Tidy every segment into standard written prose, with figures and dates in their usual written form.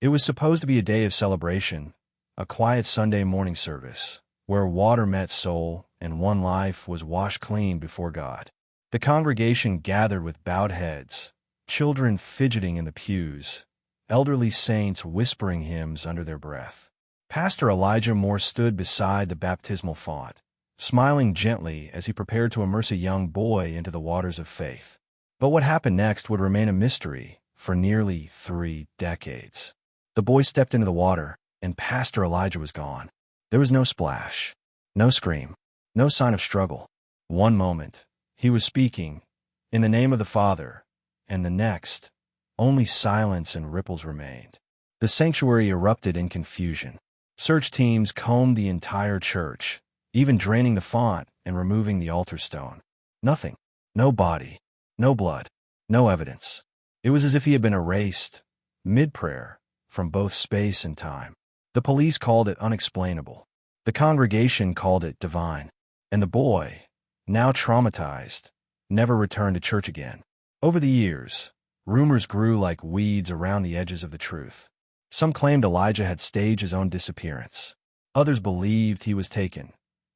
It was supposed to be a day of celebration, a quiet Sunday morning service, where water met soul and one life was washed clean before God. The congregation gathered with bowed heads, children fidgeting in the pews, elderly saints whispering hymns under their breath. Pastor Elijah Moore stood beside the baptismal font, smiling gently as he prepared to immerse a young boy into the waters of faith. But what happened next would remain a mystery for nearly 3 decades. The boy stepped into the water, and Pastor Elijah was gone. There was no splash, no scream, no sign of struggle. One moment, he was speaking, in the name of the Father, and the next, only silence and ripples remained. The sanctuary erupted in confusion. Search teams combed the entire church, even draining the font and removing the altar stone. Nothing. No body. No blood. No evidence. It was as if he had been erased, mid-prayer, from both space and time. The police called it unexplainable. The congregation called it divine. And the boy, now traumatized, never returned to church again. Over the years, rumors grew like weeds around the edges of the truth. Some claimed Elijah had staged his own disappearance. Others believed he was taken,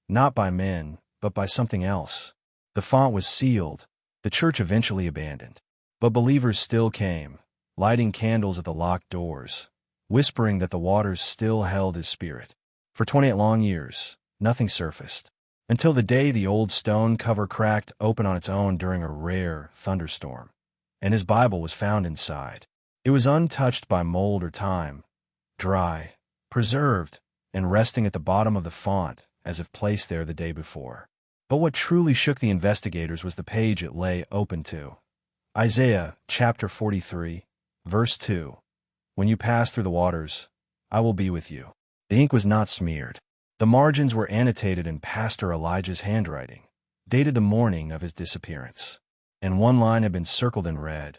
not by men, but by something else. The font was sealed, the church eventually abandoned. But believers still came, lighting candles at the locked doors, whispering that the waters still held his spirit. For 28 long years, nothing surfaced, until the day the old stone cover cracked open on its own during a rare thunderstorm, and his Bible was found inside. It was untouched by mold or time, dry, preserved, and resting at the bottom of the font as if placed there the day before. But what truly shook the investigators was the page it lay open to. Isaiah chapter 43, verse 2. When you pass through the waters, I will be with you. The ink was not smeared. The margins were annotated in Pastor Elijah's handwriting, dated the morning of his disappearance. And one line had been circled in red.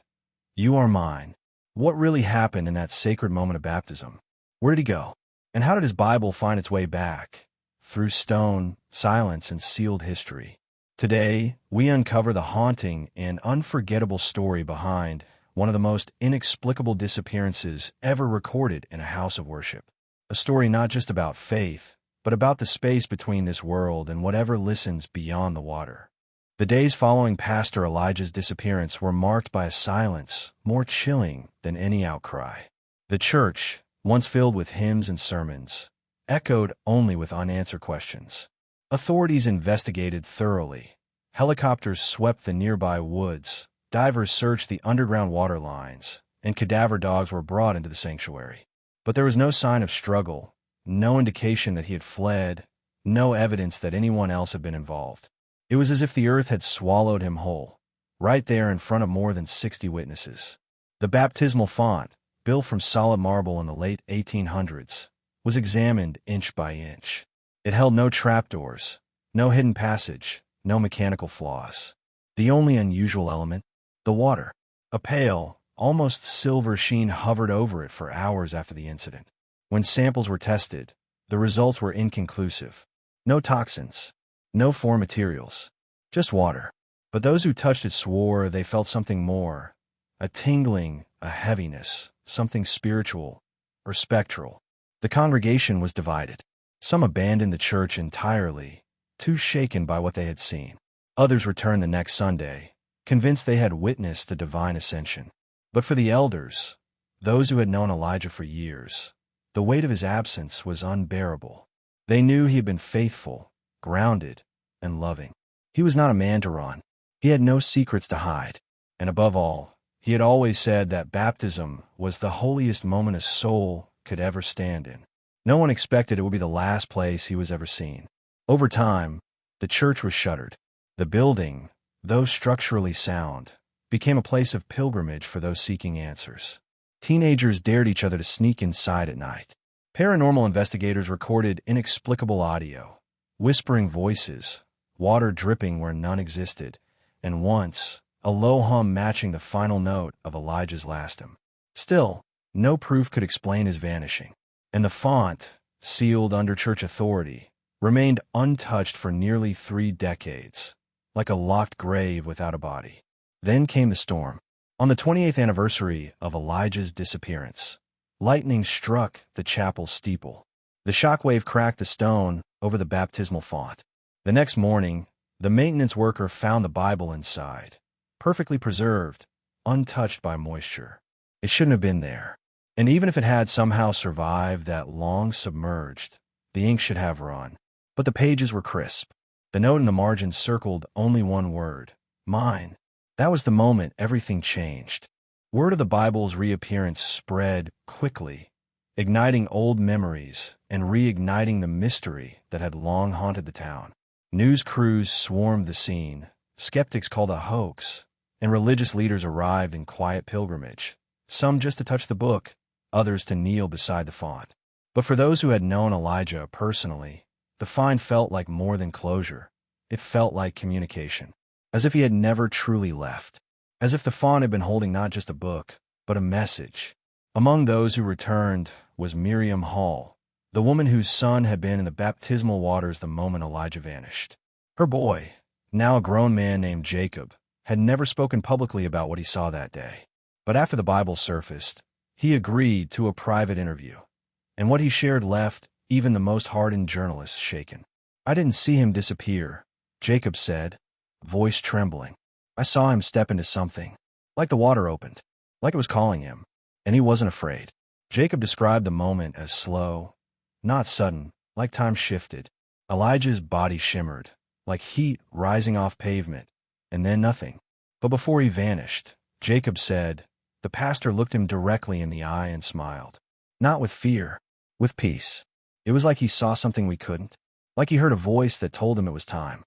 You are mine. What really happened in that sacred moment of baptism? Where did he go? And how did his Bible find its way back? Through stone, silence, and sealed history. Today, we uncover the haunting and unforgettable story behind one of the most inexplicable disappearances ever recorded in a house of worship. A story not just about faith, but about the space between this world and whatever listens beyond the water. The days following Pastor Elijah's disappearance were marked by a silence more chilling than any outcry. The church, once filled with hymns and sermons, echoed only with unanswered questions. Authorities investigated thoroughly. Helicopters swept the nearby woods, divers searched the underground water lines, and cadaver dogs were brought into the sanctuary. But there was no sign of struggle, no indication that he had fled, no evidence that anyone else had been involved. It was as if the earth had swallowed him whole, right there in front of more than 60 witnesses. The baptismal font, built from solid marble in the late 1800s, was examined inch by inch. It held no trapdoors, no hidden passage, no mechanical flaws. The only unusual element, the water. A pale, almost silver sheen hovered over it for hours after the incident. When samples were tested, the results were inconclusive. No toxins, no foreign materials, just water. But those who touched it swore they felt something more, a tingling, a heaviness, something spiritual or spectral. The congregation was divided. Some abandoned the church entirely, too shaken by what they had seen. Others returned the next Sunday, convinced they had witnessed a divine ascension. But for the elders, those who had known Elijah for years, the weight of his absence was unbearable. They knew he had been faithful, grounded, and loving. He was not a man to run. He had no secrets to hide. And above all, he had always said that baptism was the holiest moment a soul could ever stand in. No one expected it would be the last place he was ever seen. Over time, the church was shuttered. The building, though structurally sound, became a place of pilgrimage for those seeking answers. Teenagers dared each other to sneak inside at night. Paranormal investigators recorded inexplicable audio, whispering voices, water dripping where none existed, and once, a low hum matching the final note of Elijah's last hymn. Still, no proof could explain his vanishing. And the font, sealed under church authority, remained untouched for nearly 3 decades, like a locked grave without a body. Then came the storm. On the 28th anniversary of Elijah's disappearance, Lightning struck the chapel steeple. The shockwave cracked the stone over the baptismal font. The next morning, the maintenance worker found the Bible inside, perfectly preserved, untouched by moisture. It shouldn't have been there. And even if it had somehow survived that long submerged, the ink should have run. But the pages were crisp. The note in the margin circled only one word: mine. That was the moment everything changed. Word of the Bible's reappearance spread quickly, igniting old memories and reigniting the mystery that had long haunted the town. News crews swarmed the scene, skeptics called a hoax, and religious leaders arrived in quiet pilgrimage, some just to touch the book, others to kneel beside the font. But for those who had known Elijah personally, the find felt like more than closure. It felt like communication, as if he had never truly left, as if the font had been holding not just a book, but a message. Among those who returned was Miriam Hall, the woman whose son had been in the baptismal waters the moment Elijah vanished. Her boy, now a grown man named Jacob, had never spoken publicly about what he saw that day. But after the Bible surfaced, he agreed to a private interview, and what he shared left even the most hardened journalists shaken. "I didn't see him disappear," Jacob said, voice trembling. "I saw him step into something, like the water opened, like it was calling him, and he wasn't afraid." Jacob described the moment as slow, not sudden, like time shifted. Elijah's body shimmered, like heat rising off pavement, and then nothing. But before he vanished, Jacob said, the pastor looked him directly in the eye and smiled. Not with fear, with peace. It was like he saw something we couldn't, like he heard a voice that told him it was time.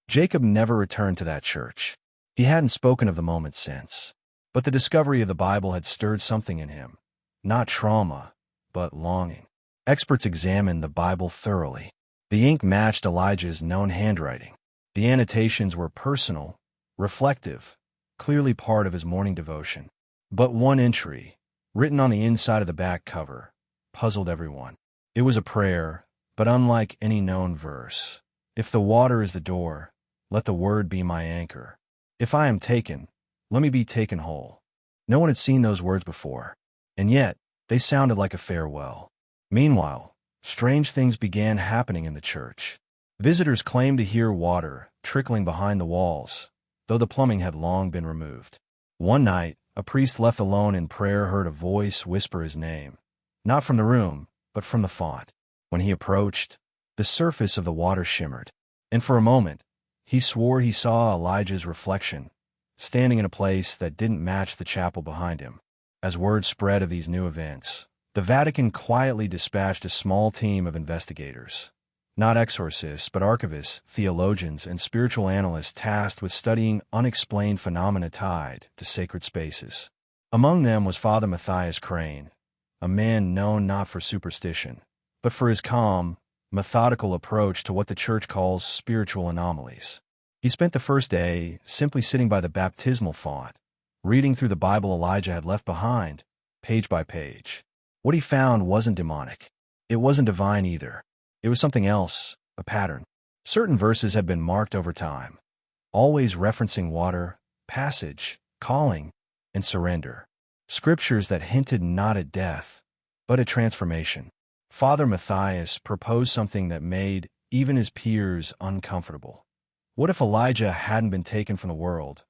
Jacob never returned to that church. He hadn't spoken of the moment since. But the discovery of the Bible had stirred something in him. Not trauma, but longing. Experts examined the Bible thoroughly. The ink matched Elijah's known handwriting. The annotations were personal, reflective, clearly part of his morning devotion. But one entry, written on the inside of the back cover, puzzled everyone. It was a prayer, but unlike any known verse. "If the water is the door, let the word be my anchor. If I am taken, let me be taken whole." No one had seen those words before, and yet they sounded like a farewell. Meanwhile, strange things began happening in the church. Visitors claimed to hear water trickling behind the walls, though the plumbing had long been removed. One night, a priest left alone in prayer heard a voice whisper his name, not from the room, but from the font. When he approached, the surface of the water shimmered, and for a moment, he swore he saw Elijah's reflection, standing in a place that didn't match the chapel behind him. As word spread of these new events, the Vatican quietly dispatched a small team of investigators. Not exorcists, but archivists, theologians, and spiritual analysts tasked with studying unexplained phenomena tied to sacred spaces. Among them was Father Matthias Crane, a man known not for superstition, but for his calm, methodical approach to what the Church calls spiritual anomalies. He spent the first day simply sitting by the baptismal font, reading through the Bible Elijah had left behind, page by page. What he found wasn't demonic. It wasn't divine either. It was something else, a pattern. Certain verses had been marked over time, always referencing water, passage, calling, and surrender. Scriptures that hinted not at death, but at transformation. Father Matthias proposed something that made even his peers uncomfortable. What if Elijah hadn't been taken from the world,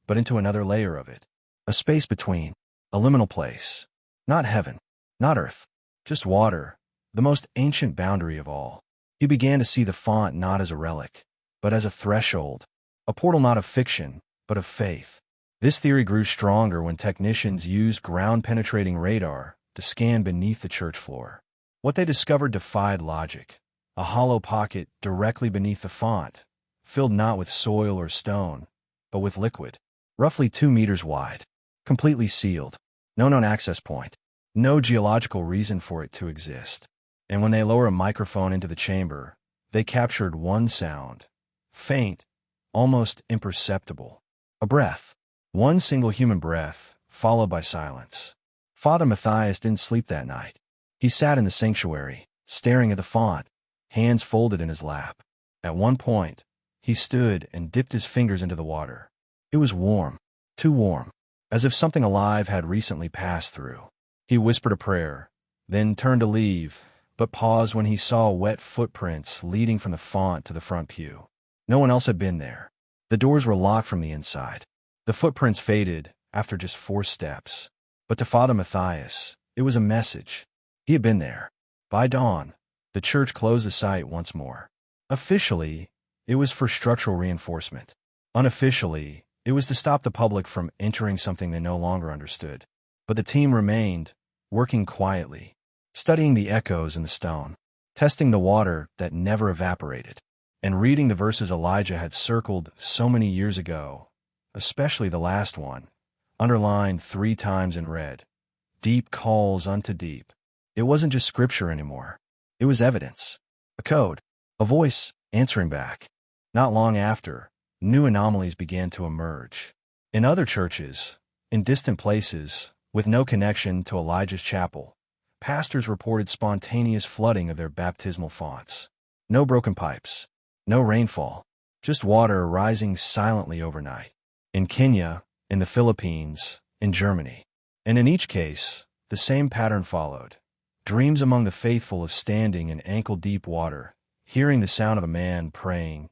but into another layer of it? A space between, a liminal place. Not heaven, not earth, just water, the most ancient boundary of all. He began to see the font not as a relic, but as a threshold, a portal not of fiction, but of faith. This theory grew stronger when technicians used ground-penetrating radar to scan beneath the church floor. What they discovered defied logic. A hollow pocket directly beneath the font, filled not with soil or stone, but with liquid, roughly 2 meters wide, completely sealed. No known access point, no geological reason for it to exist. And when they lower a microphone into the chamber, they captured one sound, faint, almost imperceptible. A breath. One single human breath, followed by silence. Father Matthias didn't sleep that night. He sat in the sanctuary, staring at the font, hands folded in his lap. At one point, he stood and dipped his fingers into the water. It was warm, too warm, as if something alive had recently passed through. He whispered a prayer, then turned to leave, but paused when he saw wet footprints leading from the font to the front pew. No one else had been there. The doors were locked from the inside. The footprints faded after just 4 steps. But to Father Matthias, it was a message. He had been there. By dawn, the church closed the site once more. Officially, it was for structural reinforcement. Unofficially, it was to stop the public from entering something they no longer understood. But the team remained, working quietly, studying the echoes in the stone, testing the water that never evaporated, and reading the verses Elijah had circled so many years ago, especially the last one, underlined 3 times in red. Deep calls unto deep. It wasn't just scripture anymore. It was evidence, a code, a voice answering back. Not long after, new anomalies began to emerge. In other churches, in distant places, with no connection to Elijah's chapel, pastors reported spontaneous flooding of their baptismal fonts. No broken pipes, no rainfall, just water rising silently overnight. In Kenya, in the Philippines, in Germany. And in each case, the same pattern followed. Dreams among the faithful of standing in ankle-deep water, hearing the sound of a man praying,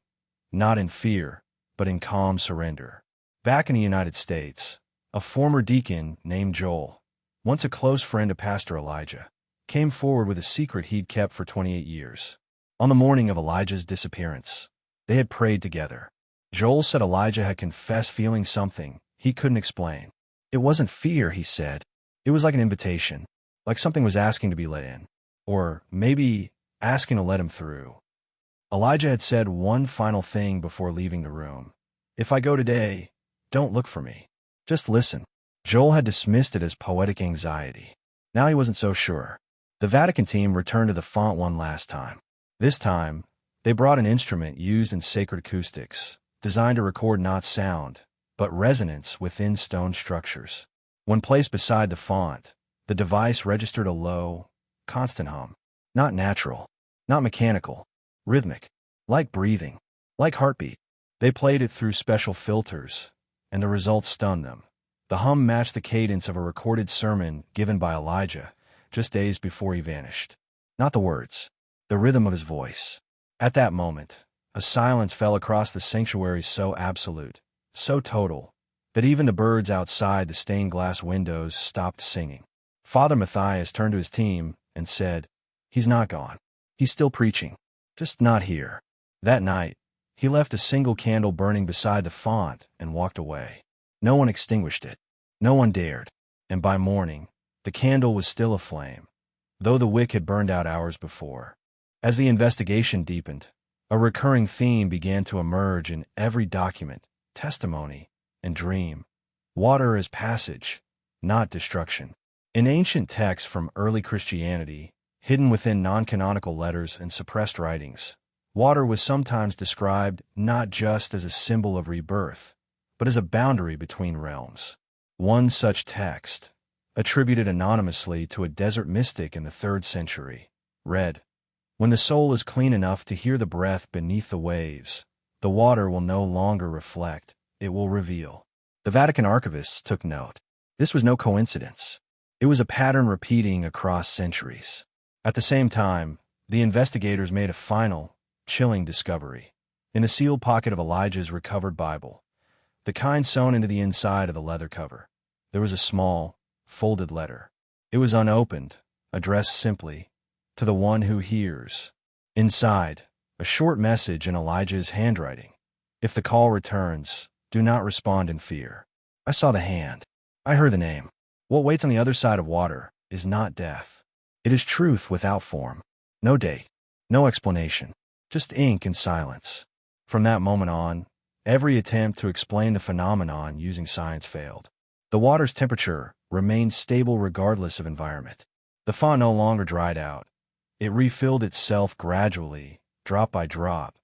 not in fear, but in calm surrender. Back in the United States, a former deacon named Joel, once a close friend of Pastor Elijah, came forward with a secret he'd kept for 28 years. On the morning of Elijah's disappearance, they had prayed together. Joel said Elijah had confessed feeling something he couldn't explain. It wasn't fear, he said. It was like an invitation, like something was asking to be let in, or maybe asking to let him through. Elijah had said one final thing before leaving the room. If I go today, don't look for me. Just listen. Joel had dismissed it as poetic anxiety. Now he wasn't so sure. The Vatican team returned to the font one last time. This time, they brought an instrument used in sacred acoustics, designed to record not sound, but resonance within stone structures. When placed beside the font, the device registered a low, constant hum. Not natural, not mechanical, rhythmic, like breathing, like heartbeat. They played it through special filters, and the results stunned them. The hum matched the cadence of a recorded sermon given by Elijah just days before he vanished. Not the words, the rhythm of his voice. At that moment, a silence fell across the sanctuary so absolute, so total, that even the birds outside the stained glass windows stopped singing. Father Matthias turned to his team and said, "He's not gone. He's still preaching, just not here." That night, he left a single candle burning beside the font and walked away. No one extinguished it. No one dared. And by morning, the candle was still aflame, though the wick had burned out hours before. As the investigation deepened, a recurring theme began to emerge in every document, testimony, and dream. Water as passage, not destruction. In ancient texts from early Christianity, hidden within non-canonical letters and suppressed writings, water was sometimes described not just as a symbol of rebirth, but as a boundary between realms. One such text, attributed anonymously to a desert mystic in the 3rd century, read, "When the soul is clean enough to hear the breath beneath the waves, the water will no longer reflect, it will reveal." The Vatican archivists took note. This was no coincidence. It was a pattern repeating across centuries. At the same time, the investigators made a final, chilling discovery. In the sealed pocket of Elijah's recovered Bible, the kind sewn into the inside of the leather cover, there was a small, folded letter. It was unopened, addressed simply, "To the one who hears." Inside, a short message in Elijah's handwriting. "If the call returns, do not respond in fear. I saw the hand. I heard the name. What waits on the other side of water is not death. It is truth without form. No date, no explanation, just ink and silence." From that moment on, every attempt to explain the phenomenon using science failed. The water's temperature remained stable regardless of environment. The font no longer dried out. It refilled itself gradually, drop by drop,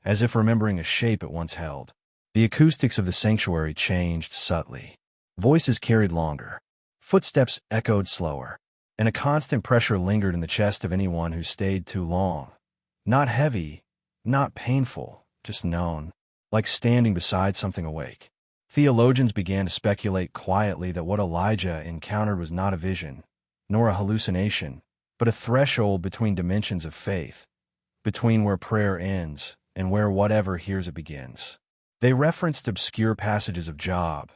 as if remembering a shape it once held. The acoustics of the sanctuary changed subtly. Voices carried longer. Footsteps echoed slower, and a constant pressure lingered in the chest of anyone who stayed too long. Not heavy, not painful, just known, like standing beside something awake. Theologians began to speculate quietly that what Elijah encountered was not a vision, nor a hallucination, but a threshold between dimensions of faith, between where prayer ends and where whatever hears it begins. They referenced obscure passages of Job,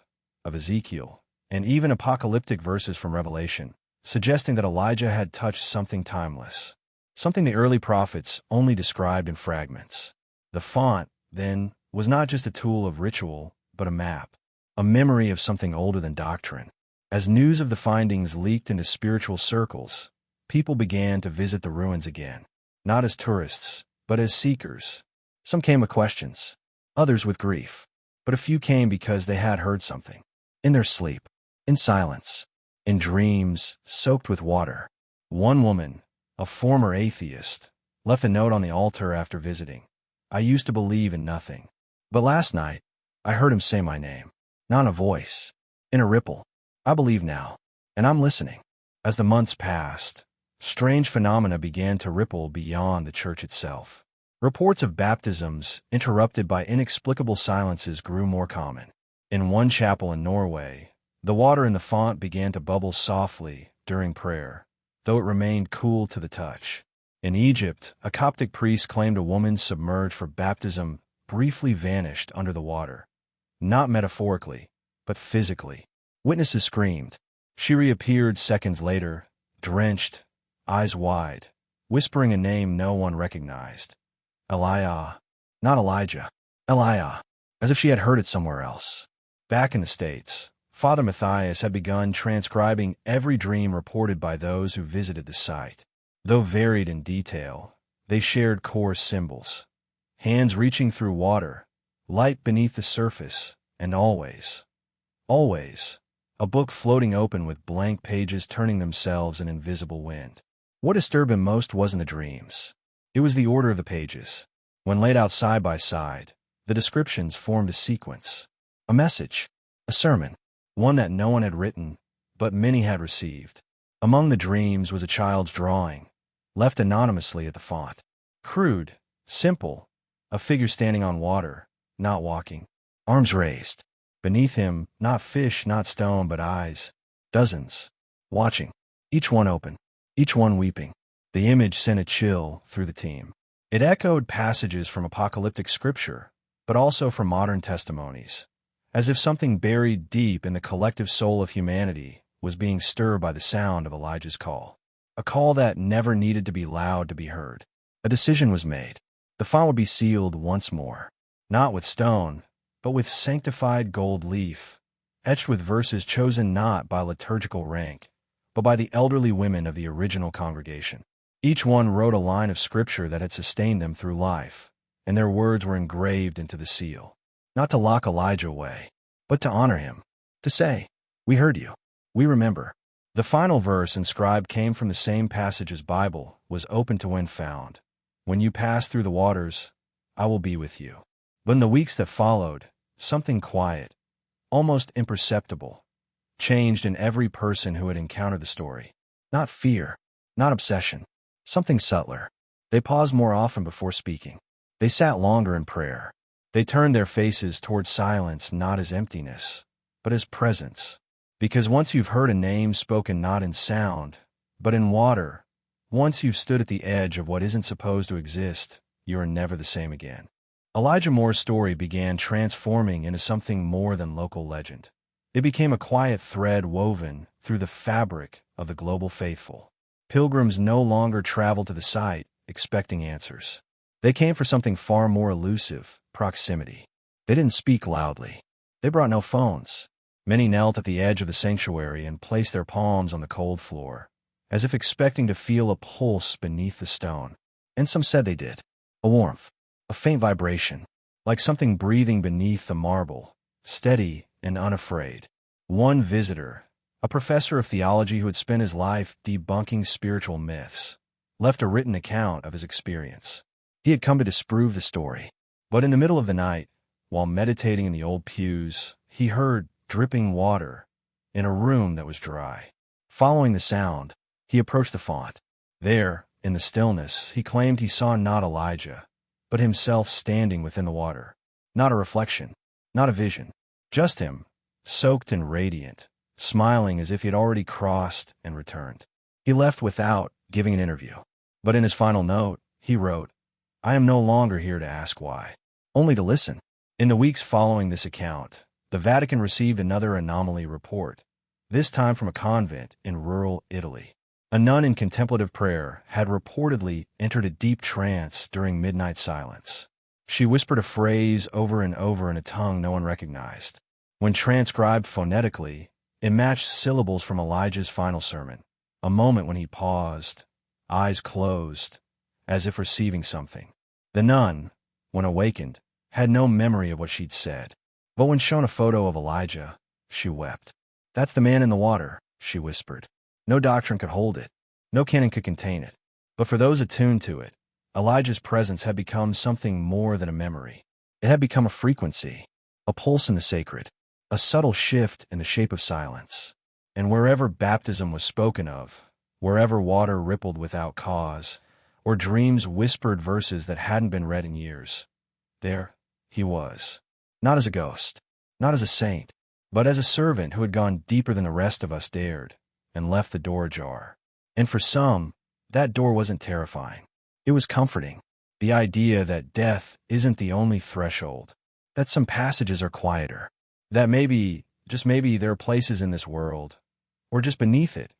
of Ezekiel, and even apocalyptic verses from Revelation, suggesting that Elijah had touched something timeless, something the early prophets only described in fragments. The font, then, was not just a tool of ritual, but a map, a memory of something older than doctrine. As news of the findings leaked into spiritual circles, people began to visit the ruins again, not as tourists, but as seekers. Some came with questions, others with grief, but a few came because they had heard something. In their sleep, in silence, in dreams soaked with water. One woman, a former atheist, left a note on the altar after visiting. I used to believe in nothing, but last night, I heard him say my name, not in a voice, in a ripple. I believe now, and I'm listening. As the months passed, strange phenomena began to ripple beyond the church itself. Reports of baptisms interrupted by inexplicable silences grew more common. In one chapel in Norway, the water in the font began to bubble softly during prayer, though it remained cool to the touch. In Egypt, a Coptic priest claimed a woman submerged for baptism briefly vanished under the water, not metaphorically, but physically. Witnesses screamed. She reappeared seconds later, drenched, eyes wide, whispering a name no one recognized. Eliah. Not Elijah. Eliah. As if she had heard it somewhere else. Back in the States, Father Matthias had begun transcribing every dream reported by those who visited the site. Though varied in detail, they shared core symbols. Hands reaching through water, light beneath the surface, and always, a book floating open with blank pages turning themselves in invisible wind. What disturbed him most wasn't the dreams. It was the order of the pages. When laid out side by side, the descriptions formed a sequence. A message, a sermon, one that no one had written, but many had received. Among the dreams was a child's drawing, left anonymously at the font. Crude, simple, a figure standing on water, not walking, arms raised. Beneath him, not fish, not stone, but eyes, dozens, watching, each one open, each one weeping. The image sent a chill through the team. It echoed passages from apocalyptic scripture, but also from modern testimonies, as if something buried deep in the collective soul of humanity was being stirred by the sound of Elijah's call. A call that never needed to be loud to be heard. A decision was made. The font would be sealed once more, not with stone, but with sanctified gold leaf, etched with verses chosen not by liturgical rank, but by the elderly women of the original congregation. Each one wrote a line of scripture that had sustained them through life, and their words were engraved into the seal. Not to lock Elijah away, but to honor him, to say, "We heard you. We remember." The final verse inscribed came from the same passage as Bible was open to when found. When you pass through the waters, I will be with you. But in the weeks that followed, something quiet, almost imperceptible, changed in every person who had encountered the story. Not fear, not obsession, something subtler. They paused more often before speaking. They sat longer in prayer. They turned their faces toward silence not as emptiness, but as presence. Because once you've heard a name spoken not in sound, but in water, once you've stood at the edge of what isn't supposed to exist, you are never the same again. Elijah Moore's story began transforming into something more than local legend. It became a quiet thread woven through the fabric of the global faithful. Pilgrims no longer traveled to the site expecting answers. They came for something far more elusive, proximity. They didn't speak loudly. They brought no phones. Many knelt at the edge of the sanctuary and placed their palms on the cold floor, as if expecting to feel a pulse beneath the stone. And some said they did. A warmth, a faint vibration, like something breathing beneath the marble, steady and unafraid. One visitor, a professor of theology who had spent his life debunking spiritual myths, left a written account of his experience. He had come to disprove the story. But in the middle of the night, while meditating in the old pews, he heard dripping water in a room that was dry. Following the sound, he approached the font. There, in the stillness, he claimed he saw not Elijah, but himself standing within the water. Not a reflection, not a vision, just him, soaked and radiant, smiling as if he had already crossed and returned. He left without giving an interview. But in his final note, he wrote, "I am no longer here to ask why, only to listen." In the weeks following this account, the Vatican received another anomaly report, this time from a convent in rural Italy. A nun in contemplative prayer had reportedly entered a deep trance during midnight silence. She whispered a phrase over and over in a tongue no one recognized. When transcribed phonetically, it matched syllables from Elijah's final sermon, a moment when he paused, eyes closed, as if receiving something. The nun, when awakened, had no memory of what she'd said. But when shown a photo of Elijah, she wept. "That's the man in the water," she whispered. No doctrine could hold it. No canon could contain it. But for those attuned to it, Elijah's presence had become something more than a memory. It had become a frequency, a pulse in the sacred, a subtle shift in the shape of silence. And wherever baptism was spoken of, wherever water rippled without cause, or dreams whispered verses that hadn't been read in years, there he was. Not as a ghost, not as a saint, but as a servant who had gone deeper than the rest of us dared, and left the door ajar. And for some, that door wasn't terrifying. It was comforting. The idea that death isn't the only threshold, that some passages are quieter, that maybe, just maybe, there are places in this world, or just beneath it,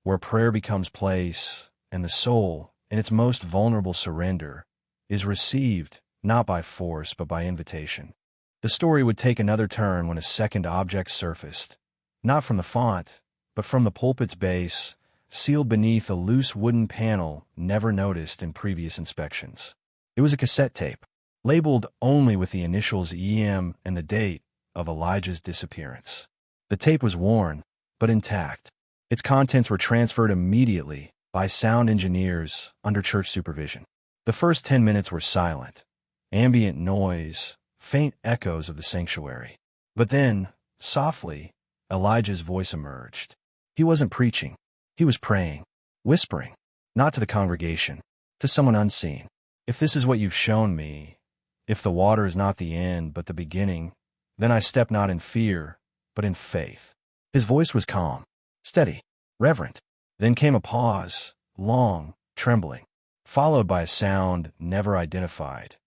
where prayer becomes place, and the soul, in its most vulnerable surrender, is received not by force but by invitation. The story would take another turn when a second object surfaced, not from the font, but from the pulpit's base, sealed beneath a loose wooden panel never noticed in previous inspections. It was a cassette tape, labeled only with the initials EM and the date of Elijah's disappearance. The tape was worn, but intact. Its contents were transferred immediately by sound engineers under church supervision. The first 10 minutes were silent, ambient noise, faint echoes of the sanctuary. But then, softly, Elijah's voice emerged. He wasn't preaching. He was praying, whispering, not to the congregation, to someone unseen. "If this is what you've shown me, if the water is not the end but the beginning, then I step not in fear, but in faith." His voice was calm, steady, reverent. Then came a pause, long, trembling, followed by a sound never identified,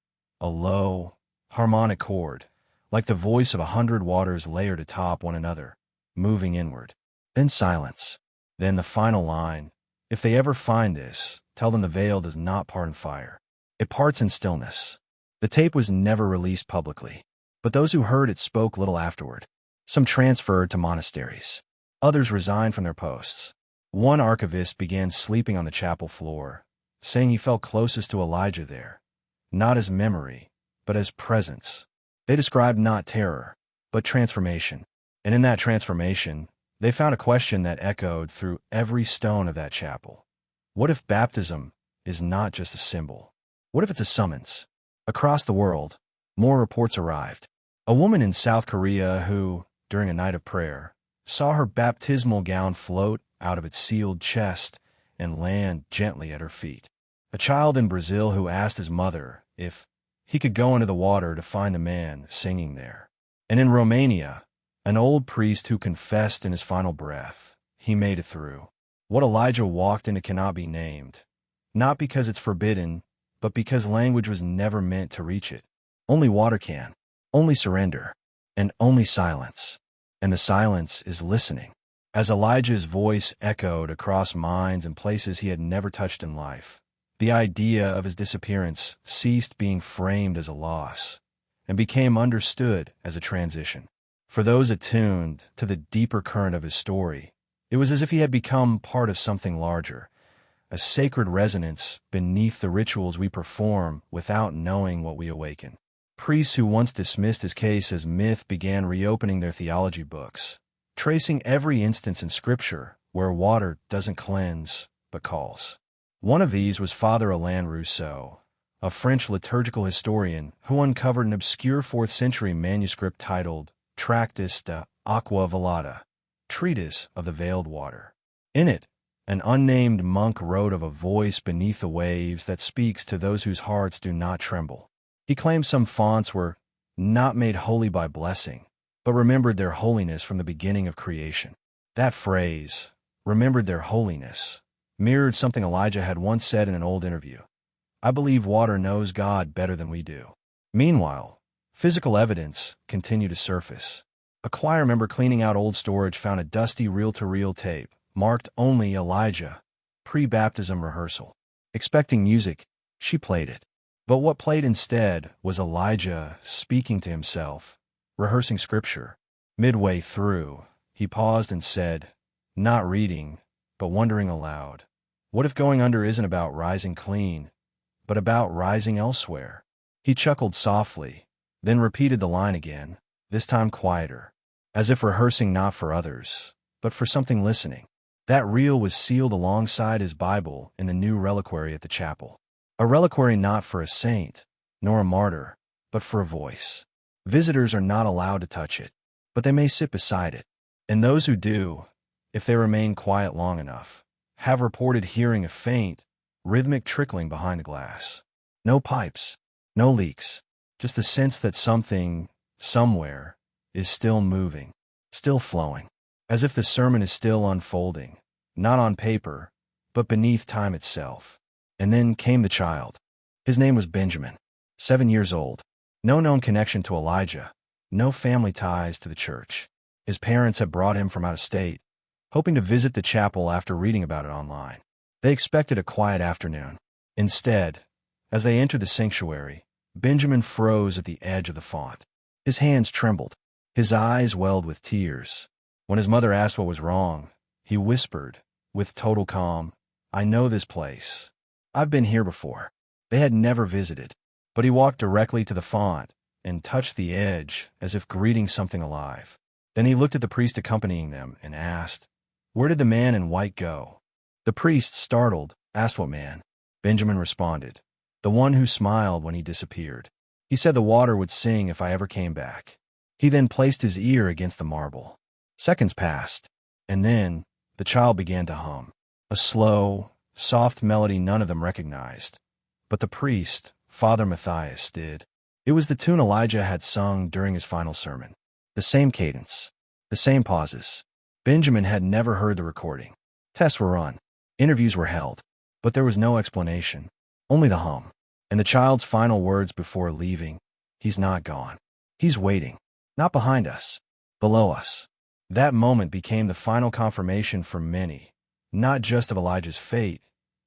a low, harmonic chord, like the voice of 100 waters layered atop one another, moving inward. Then silence. Then the final line, "If they ever find this, tell them the veil does not part in fire. It parts in stillness." The tape was never released publicly, but those who heard it spoke little afterward. Some transferred to monasteries. Others resigned from their posts. One archivist began sleeping on the chapel floor, saying he felt closest to Elijah there, not as memory, but as presence. They described not terror, but transformation. And in that transformation, they found a question that echoed through every stone of that chapel. What if baptism is not just a symbol? What if it's a summons? Across the world, more reports arrived. A woman in South Korea who, during a night of prayer, saw her baptismal gown float out of its sealed chest and land gently at her feet. A child in Brazil who asked his mother if he could go into the water to find the man singing there. And in Romania, an old priest who confessed in his final breath, he made it through. What Elijah walked into cannot be named, not because it's forbidden, but because language was never meant to reach it. Only water can, only surrender, and only silence. And the silence is listening. As Elijah's voice echoed across minds and places he had never touched in life, the idea of his disappearance ceased being framed as a loss and became understood as a transition. For those attuned to the deeper current of his story, it was as if he had become part of something larger, a sacred resonance beneath the rituals we perform without knowing what we awaken. Priests who once dismissed his case as myth began reopening their theology books, tracing every instance in Scripture where water doesn't cleanse but calls. One of these was Father Alain Rousseau, a French liturgical historian who uncovered an obscure 4th century manuscript titled Tractus de Aqua Velata, Treatise of the Veiled Water. In it, an unnamed monk wrote of a voice beneath the waves that speaks to those whose hearts do not tremble. He claims some fonts were not made holy by blessing, but remembered their holiness from the beginning of creation. That phrase, remembered their holiness, mirrored something Elijah had once said in an old interview. "I believe water knows God better than we do." Meanwhile, physical evidence continued to surface. A choir member cleaning out old storage found a dusty reel-to-reel tape, marked only Elijah, pre-baptism rehearsal. Expecting music, she played it. But what played instead was Elijah speaking to himself, rehearsing scripture. Midway through, he paused and said, not reading, but wondering aloud, what if going under isn't about rising clean, but about rising elsewhere? He chuckled softly, then repeated the line again, this time quieter, as if rehearsing not for others, but for something listening. That reel was sealed alongside his Bible in the new reliquary at the chapel. A reliquary not for a saint, nor a martyr, but for a voice. Visitors are not allowed to touch it, but they may sit beside it. And those who do, if they remain quiet long enough, have reported hearing a faint, rhythmic trickling behind the glass. No pipes, no leaks, just the sense that something, somewhere, is still moving, still flowing, as if the sermon is still unfolding, not on paper, but beneath time itself. And then came the child. His name was Benjamin, 7 years old. No known connection to Elijah, no family ties to the church. His parents had brought him from out of state, hoping to visit the chapel after reading about it online. They expected a quiet afternoon. Instead, as they entered the sanctuary, Benjamin froze at the edge of the font. His hands trembled. His eyes welled with tears. When his mother asked what was wrong, he whispered, with total calm, "I know this place. I've been here before." They had never visited, but he walked directly to the font and touched the edge as if greeting something alive. Then he looked at the priest accompanying them and asked, "Where did the man in white go?" The priest, startled, asked what man. Benjamin responded, "The one who smiled when he disappeared. He said the water would sing if I ever came back." He then placed his ear against the marble. Seconds passed, and then the child began to hum. A slow, soft melody none of them recognized. But the priest, Father Matthias, did. It was the tune Elijah had sung during his final sermon. The same cadence, the same pauses. Benjamin had never heard the recording. Tests were run. Interviews were held. But there was no explanation, only the hum. And the child's final words before leaving, "He's not gone. He's waiting. Not behind us, below us." That moment became the final confirmation for many, not just of Elijah's fate,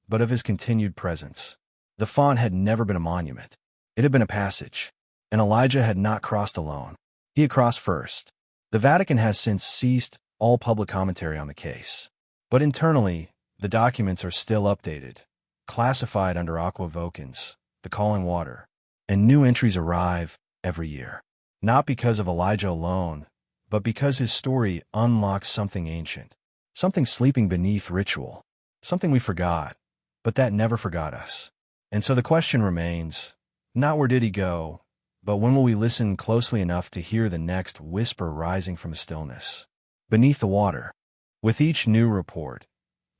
but of his continued presence. The font had never been a monument. It had been a passage, and Elijah had not crossed alone. He had crossed first. The Vatican has since ceased all public commentary on the case. But internally, the documents are still updated, classified under aqua vocans, the calling water, and new entries arrive every year. Not because of Elijah alone, but because his story unlocks something ancient, something sleeping beneath ritual, something we forgot, but that never forgot us. And so the question remains, not where did he go, but when will we listen closely enough to hear the next whisper rising from the stillness, beneath the water? With each new report,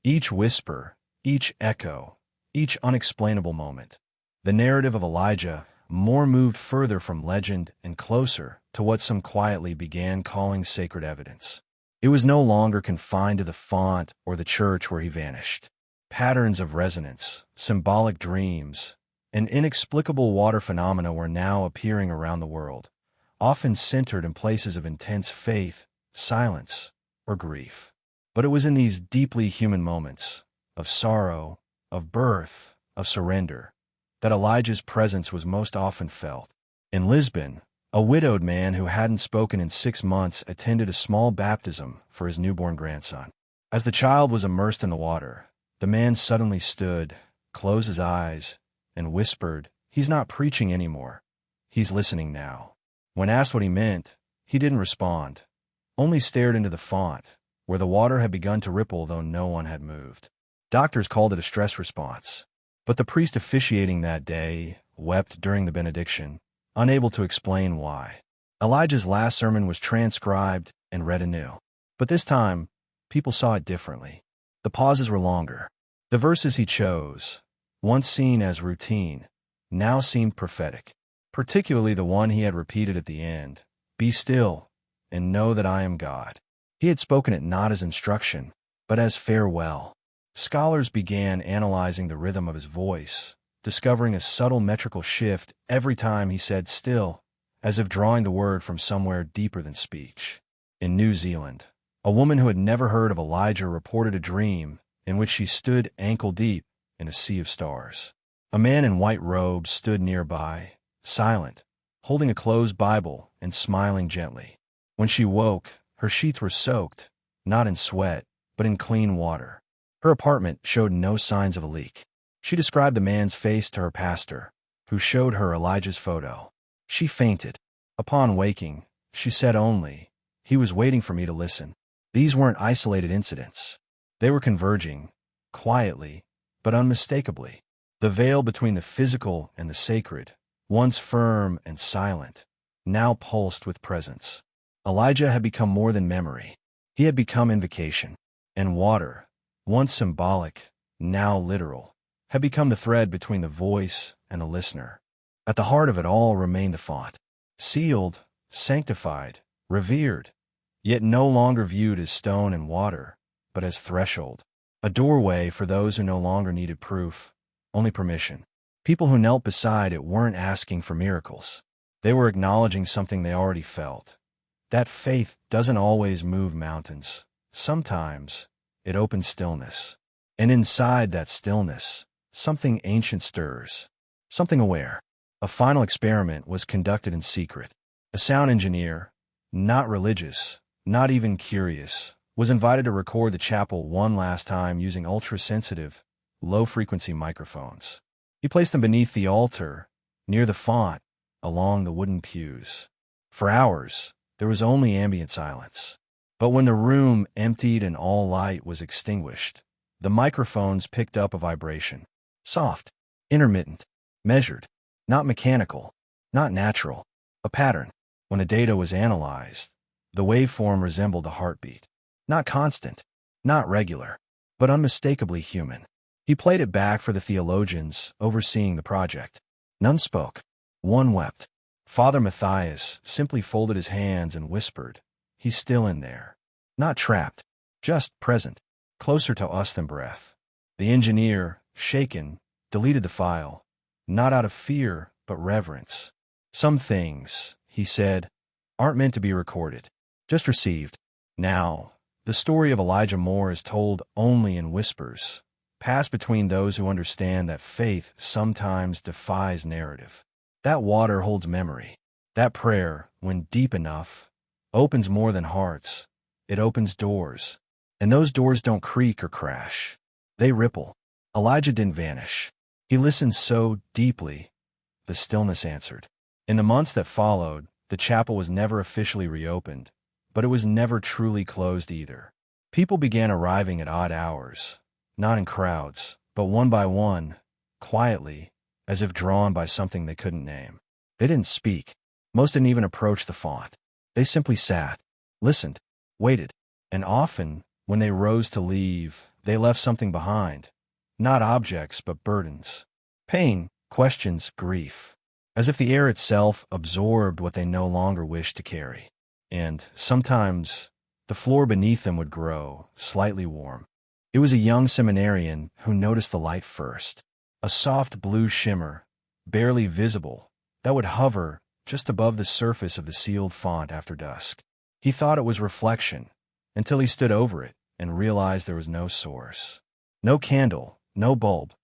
each whisper, each echo, each unexplainable moment, the narrative of Elijah more moved further from legend and closer to what some quietly began calling sacred evidence. It was no longer confined to the font or the church where he vanished. Patterns of resonance, symbolic dreams, and inexplicable water phenomena were now appearing around the world, often centered in places of intense faith, silence, or grief. But it was in these deeply human moments, of sorrow, of birth, of surrender, that Elijah's presence was most often felt. In Lisbon, a widowed man who hadn't spoken in 6 months attended a small baptism for his newborn grandson. As the child was immersed in the water, the man suddenly stood, closed his eyes, and whispered, "He's not preaching anymore. He's listening now." When asked what he meant, he didn't respond, only stared into the font, where the water had begun to ripple though no one had moved. Doctors called it a stress response. But the priest officiating that day wept during the benediction, unable to explain why. Elijah's last sermon was transcribed and read anew. But this time, people saw it differently. The pauses were longer. The verses he chose, once seen as routine, now seemed prophetic, particularly the one he had repeated at the end, "Be still, and know that I am God." He had spoken it not as instruction, but as farewell. Scholars began analyzing the rhythm of his voice, discovering a subtle metrical shift every time he said still, as if drawing the word from somewhere deeper than speech. In New Zealand, a woman who had never heard of Elijah reported a dream in which she stood ankle-deep in a sea of stars. A man in white robes stood nearby, silent, holding a closed Bible and smiling gently. When she woke, her sheets were soaked, not in sweat, but in clean water. Her apartment showed no signs of a leak. She described the man's face to her pastor, who showed her Elijah's photo. She fainted. Upon waking, she said only, "He was waiting for me to listen." These weren't isolated incidents. They were converging, quietly, but unmistakably. The veil between the physical and the sacred, once firm and silent, now pulsed with presence. Elijah had become more than memory. He had become invocation. And water, once symbolic, now literal, had become the thread between the voice and the listener. At the heart of it all remained the font, sealed, sanctified, revered, yet no longer viewed as stone and water, but as threshold, a doorway for those who no longer needed proof, only permission. People who knelt beside it weren't asking for miracles. They were acknowledging something they already felt. That faith doesn't always move mountains. Sometimes it opens stillness. And inside that stillness, something ancient stirs, something aware. A final experiment was conducted in secret. A sound engineer, not religious, not even curious, was invited to record the chapel one last time using ultra-sensitive, low-frequency microphones. He placed them beneath the altar, near the font, along the wooden pews. For hours, there was only ambient silence. But when the room emptied and all light was extinguished, the microphones picked up a vibration. Soft, intermittent, measured, not mechanical, not natural, a pattern. When the data was analyzed, the waveform resembled a heartbeat. Not constant, not regular, but unmistakably human. He played it back for the theologians overseeing the project. None spoke. One wept. Father Matthias simply folded his hands and whispered, "He's still in there. Not trapped, just present, closer to us than breath." The engineer, shaken, deleted the file, not out of fear, but reverence. "Some things," he said, "aren't meant to be recorded, just received." Now, the story of Elijah Moore is told only in whispers, passed between those who understand that faith sometimes defies narrative. That water holds memory. That prayer, when deep enough, opens more than hearts. It opens doors. And those doors don't creak or crash. They ripple. Elijah didn't vanish. He listened so deeply, the stillness answered. In the months that followed, the chapel was never officially reopened, but it was never truly closed either. People began arriving at odd hours, not in crowds, but one by one, quietly, as if drawn by something they couldn't name. They didn't speak. Most didn't even approach the font. They simply sat, listened, waited, and often, when they rose to leave, they left something behind. Not objects, but burdens. Pain, questions, grief. As if the air itself absorbed what they no longer wished to carry. And, sometimes, the floor beneath them would grow, slightly warm. It was a young seminarian who noticed the light first. A soft blue shimmer, barely visible, that would hover just above the surface of the sealed font after dusk. He thought it was reflection, until he stood over it and realized there was no source. No candle, no bulb,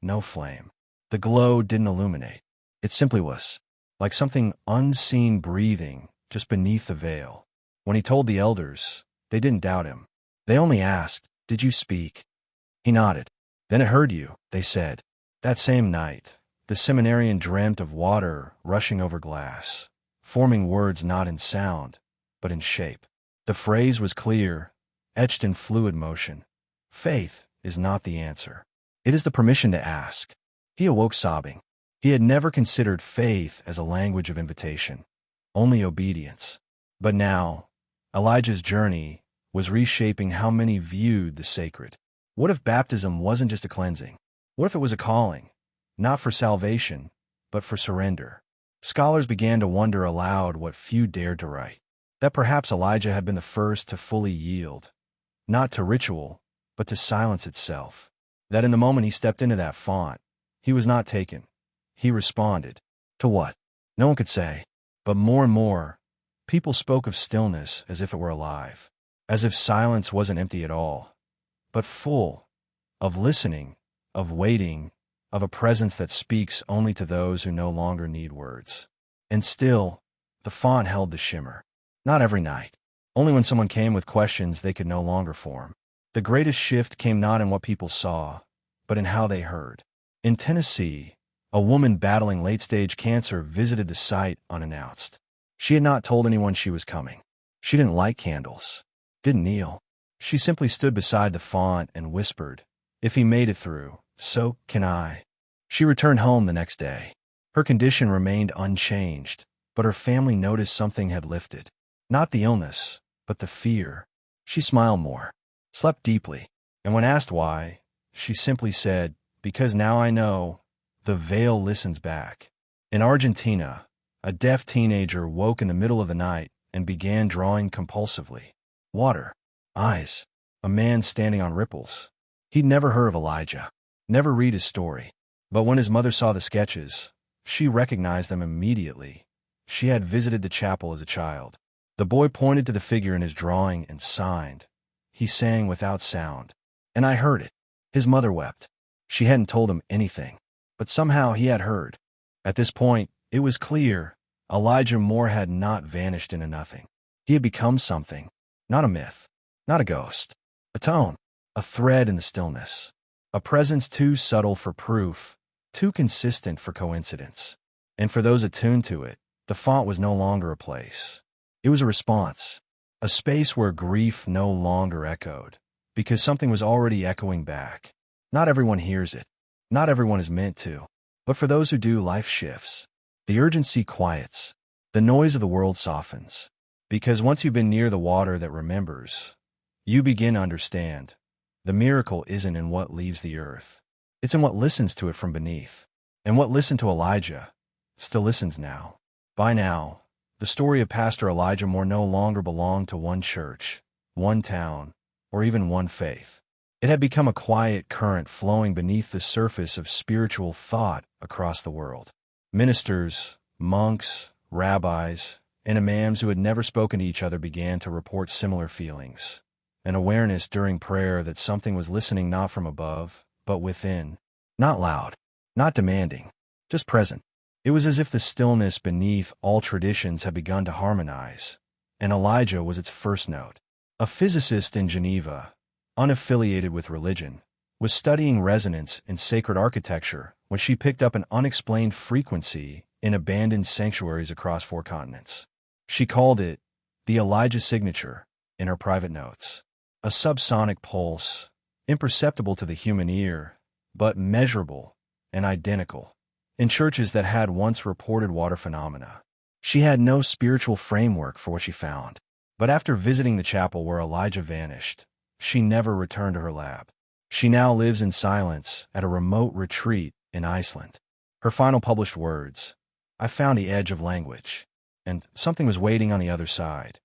no flame. The glow didn't illuminate. It simply was, like something unseen breathing just beneath the veil. When he told the elders, they didn't doubt him. They only asked, "Did you speak?" He nodded. "Then it heard you," they said. That same night, the seminarian dreamt of water rushing over glass, forming words not in sound, but in shape. The phrase was clear, etched in fluid motion. Faith is not the answer. It is the permission to ask. He awoke sobbing. He had never considered faith as a language of invitation, only obedience. But now, Elijah's journey was reshaping how many viewed the sacred. What if baptism wasn't just a cleansing? What if it was a calling, not for salvation, but for surrender? Scholars began to wonder aloud what few dared to write, that perhaps Elijah had been the first to fully yield, not to ritual, but to silence itself. That in the moment he stepped into that font, he was not taken. He responded. To what? No one could say. But more and more, people spoke of stillness as if it were alive, as if silence wasn't empty at all, but full of listening, of waiting, of a presence that speaks only to those who no longer need words. And still, the font held the shimmer. Not every night. Only when someone came with questions they could no longer form. The greatest shift came not in what people saw, but in how they heard. In Tennessee, a woman battling late-stage cancer visited the site unannounced. She had not told anyone she was coming. She didn't light candles, didn't kneel. She simply stood beside the font and whispered, "If he made it through, so can I." She returned home the next day. Her condition remained unchanged, but her family noticed something had lifted. Not the illness, but the fear. She smiled more, slept deeply, and when asked why, she simply said, "Because now I know, the veil listens back." In Argentina, a deaf teenager woke in the middle of the night and began drawing compulsively. Water, eyes, a man standing on ripples. He'd never heard of Elijah, never read his story. But when his mother saw the sketches, she recognized them immediately. She had visited the chapel as a child. The boy pointed to the figure in his drawing and signed. He sang without sound, and I heard it. His mother wept. She hadn't told him anything, but somehow he had heard. At this point, it was clear Elijah Moore had not vanished into nothing. He had become something, not a myth, not a ghost, a tone, a thread in the stillness, a presence too subtle for proof, too consistent for coincidence. And for those attuned to it, the font was no longer a place. It was a response, a space where grief no longer echoed, because something was already echoing back. Not everyone hears it. Not everyone is meant to. But for those who do, life shifts. The urgency quiets. The noise of the world softens. Because once you've been near the water that remembers, you begin to understand. The miracle isn't in what leaves the earth. It's in what listens to it from beneath. And what listened to Elijah still listens now. By now, the story of Pastor Elijah Moore no longer belonged to one church, one town, or even one faith. It had become a quiet current flowing beneath the surface of spiritual thought across the world. Ministers, monks, rabbis, and imams who had never spoken to each other began to report similar feelings. An awareness during prayer that something was listening not from above, but within. Not loud, not demanding, just present. It was as if the stillness beneath all traditions had begun to harmonize, and Elijah was its first note. A physicist in Geneva, unaffiliated with religion, was studying resonance in sacred architecture when she picked up an unexplained frequency in abandoned sanctuaries across 4 continents. She called it the Elijah signature in her private notes. A subsonic pulse, imperceptible to the human ear, but measurable and identical. In churches that had once reported water phenomena, she had no spiritual framework for what she found. But after visiting the chapel where Elijah vanished, she never returned to her lab. She now lives in silence at a remote retreat in Iceland. Her final published words, "I found the edge of language, and something was waiting on the other side."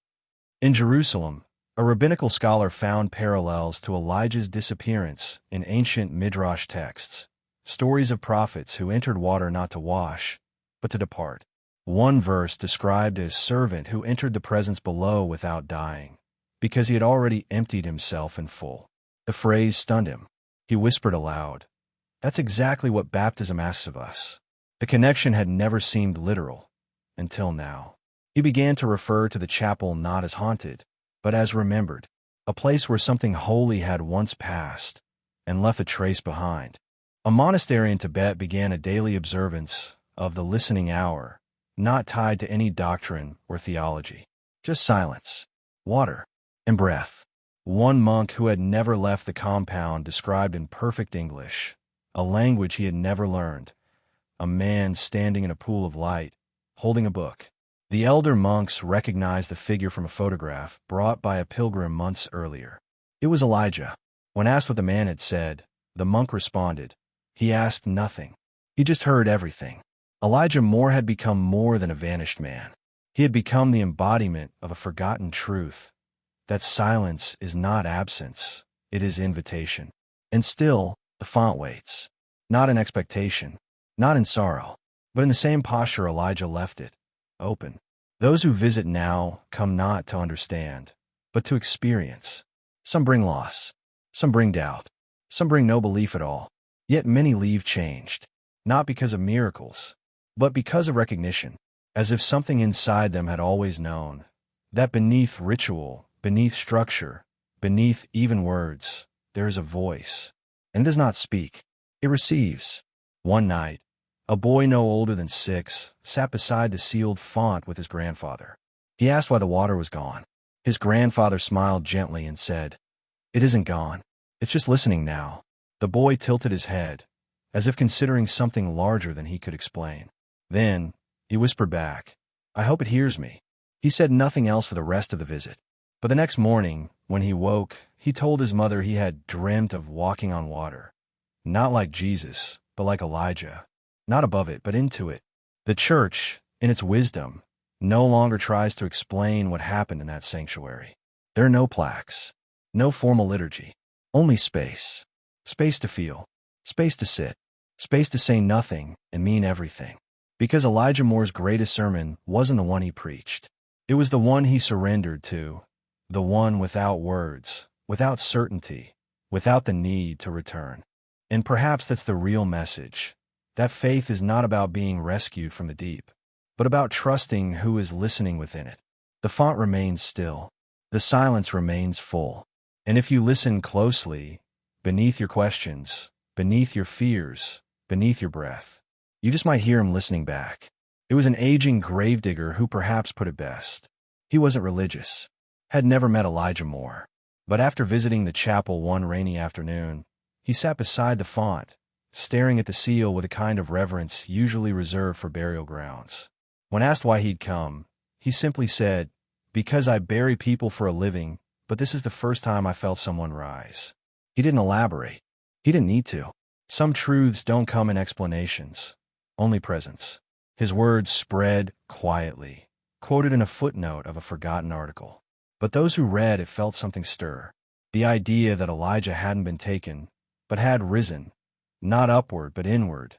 In Jerusalem, a rabbinical scholar found parallels to Elijah's disappearance in ancient Midrash texts. Stories of prophets who entered water not to wash, but to depart. One verse described a servant who entered the presence below without dying, because he had already emptied himself in full. The phrase stunned him. He whispered aloud, "That's exactly what baptism asks of us." The connection had never seemed literal, until now. He began to refer to the chapel not as haunted, but as remembered, a place where something holy had once passed and left a trace behind. A monastery in Tibet began a daily observance of the listening hour, not tied to any doctrine or theology. Just silence, water, and breath. One monk who had never left the compound described in perfect English, a language he had never learned, a man standing in a pool of light, holding a book. The elder monks recognized the figure from a photograph brought by a pilgrim months earlier. It was Elijah. When asked what the man had said, the monk responded, he asked nothing. He just heard everything. Elijah Moore had become more than a vanished man. He had become the embodiment of a forgotten truth, that silence is not absence, it is invitation. And still, the font waits. Not in expectation, not in sorrow, but in the same posture Elijah left it, open. Those who visit now come not to understand, but to experience. Some bring loss, some bring doubt, some bring no belief at all. Yet many leave changed, not because of miracles, but because of recognition, as if something inside them had always known that beneath ritual, beneath structure, beneath even words, there is a voice, and it does not speak, it receives. One night, a boy no older than 6 sat beside the sealed font with his grandfather. He asked why the water was gone. His grandfather smiled gently and said, "It isn't gone. It's just listening now." The boy tilted his head, as if considering something larger than he could explain. Then, he whispered back, "I hope it hears me." He said nothing else for the rest of the visit. But the next morning, when he woke, he told his mother he had dreamt of walking on water. Not like Jesus, but like Elijah. Not above it, but into it. The church, in its wisdom, no longer tries to explain what happened in that sanctuary. There are no plaques, no formal liturgy, only space. Space to feel, space to sit, space to say nothing and mean everything. Because Elijah Moore's greatest sermon wasn't the one he preached. It was the one he surrendered to, the one without words, without certainty, without the need to return. And perhaps that's the real message, that faith is not about being rescued from the deep, but about trusting who is listening within it. The font remains still, the silence remains full, and if you listen closely, beneath your questions, beneath your fears, beneath your breath, you just might hear him listening back. It was an aging gravedigger who perhaps put it best. He wasn't religious, had never met Elijah Moore, but after visiting the chapel one rainy afternoon, he sat beside the font, staring at the seal with a kind of reverence usually reserved for burial grounds. When asked why he'd come, he simply said, "Because I bury people for a living, but this is the first time I felt someone rise." He didn't elaborate. He didn't need to. Some truths don't come in explanations, only presence. His words spread quietly, quoted in a footnote of a forgotten article. But those who read it felt something stir. The idea that Elijah hadn't been taken, but had risen, not upward but inward,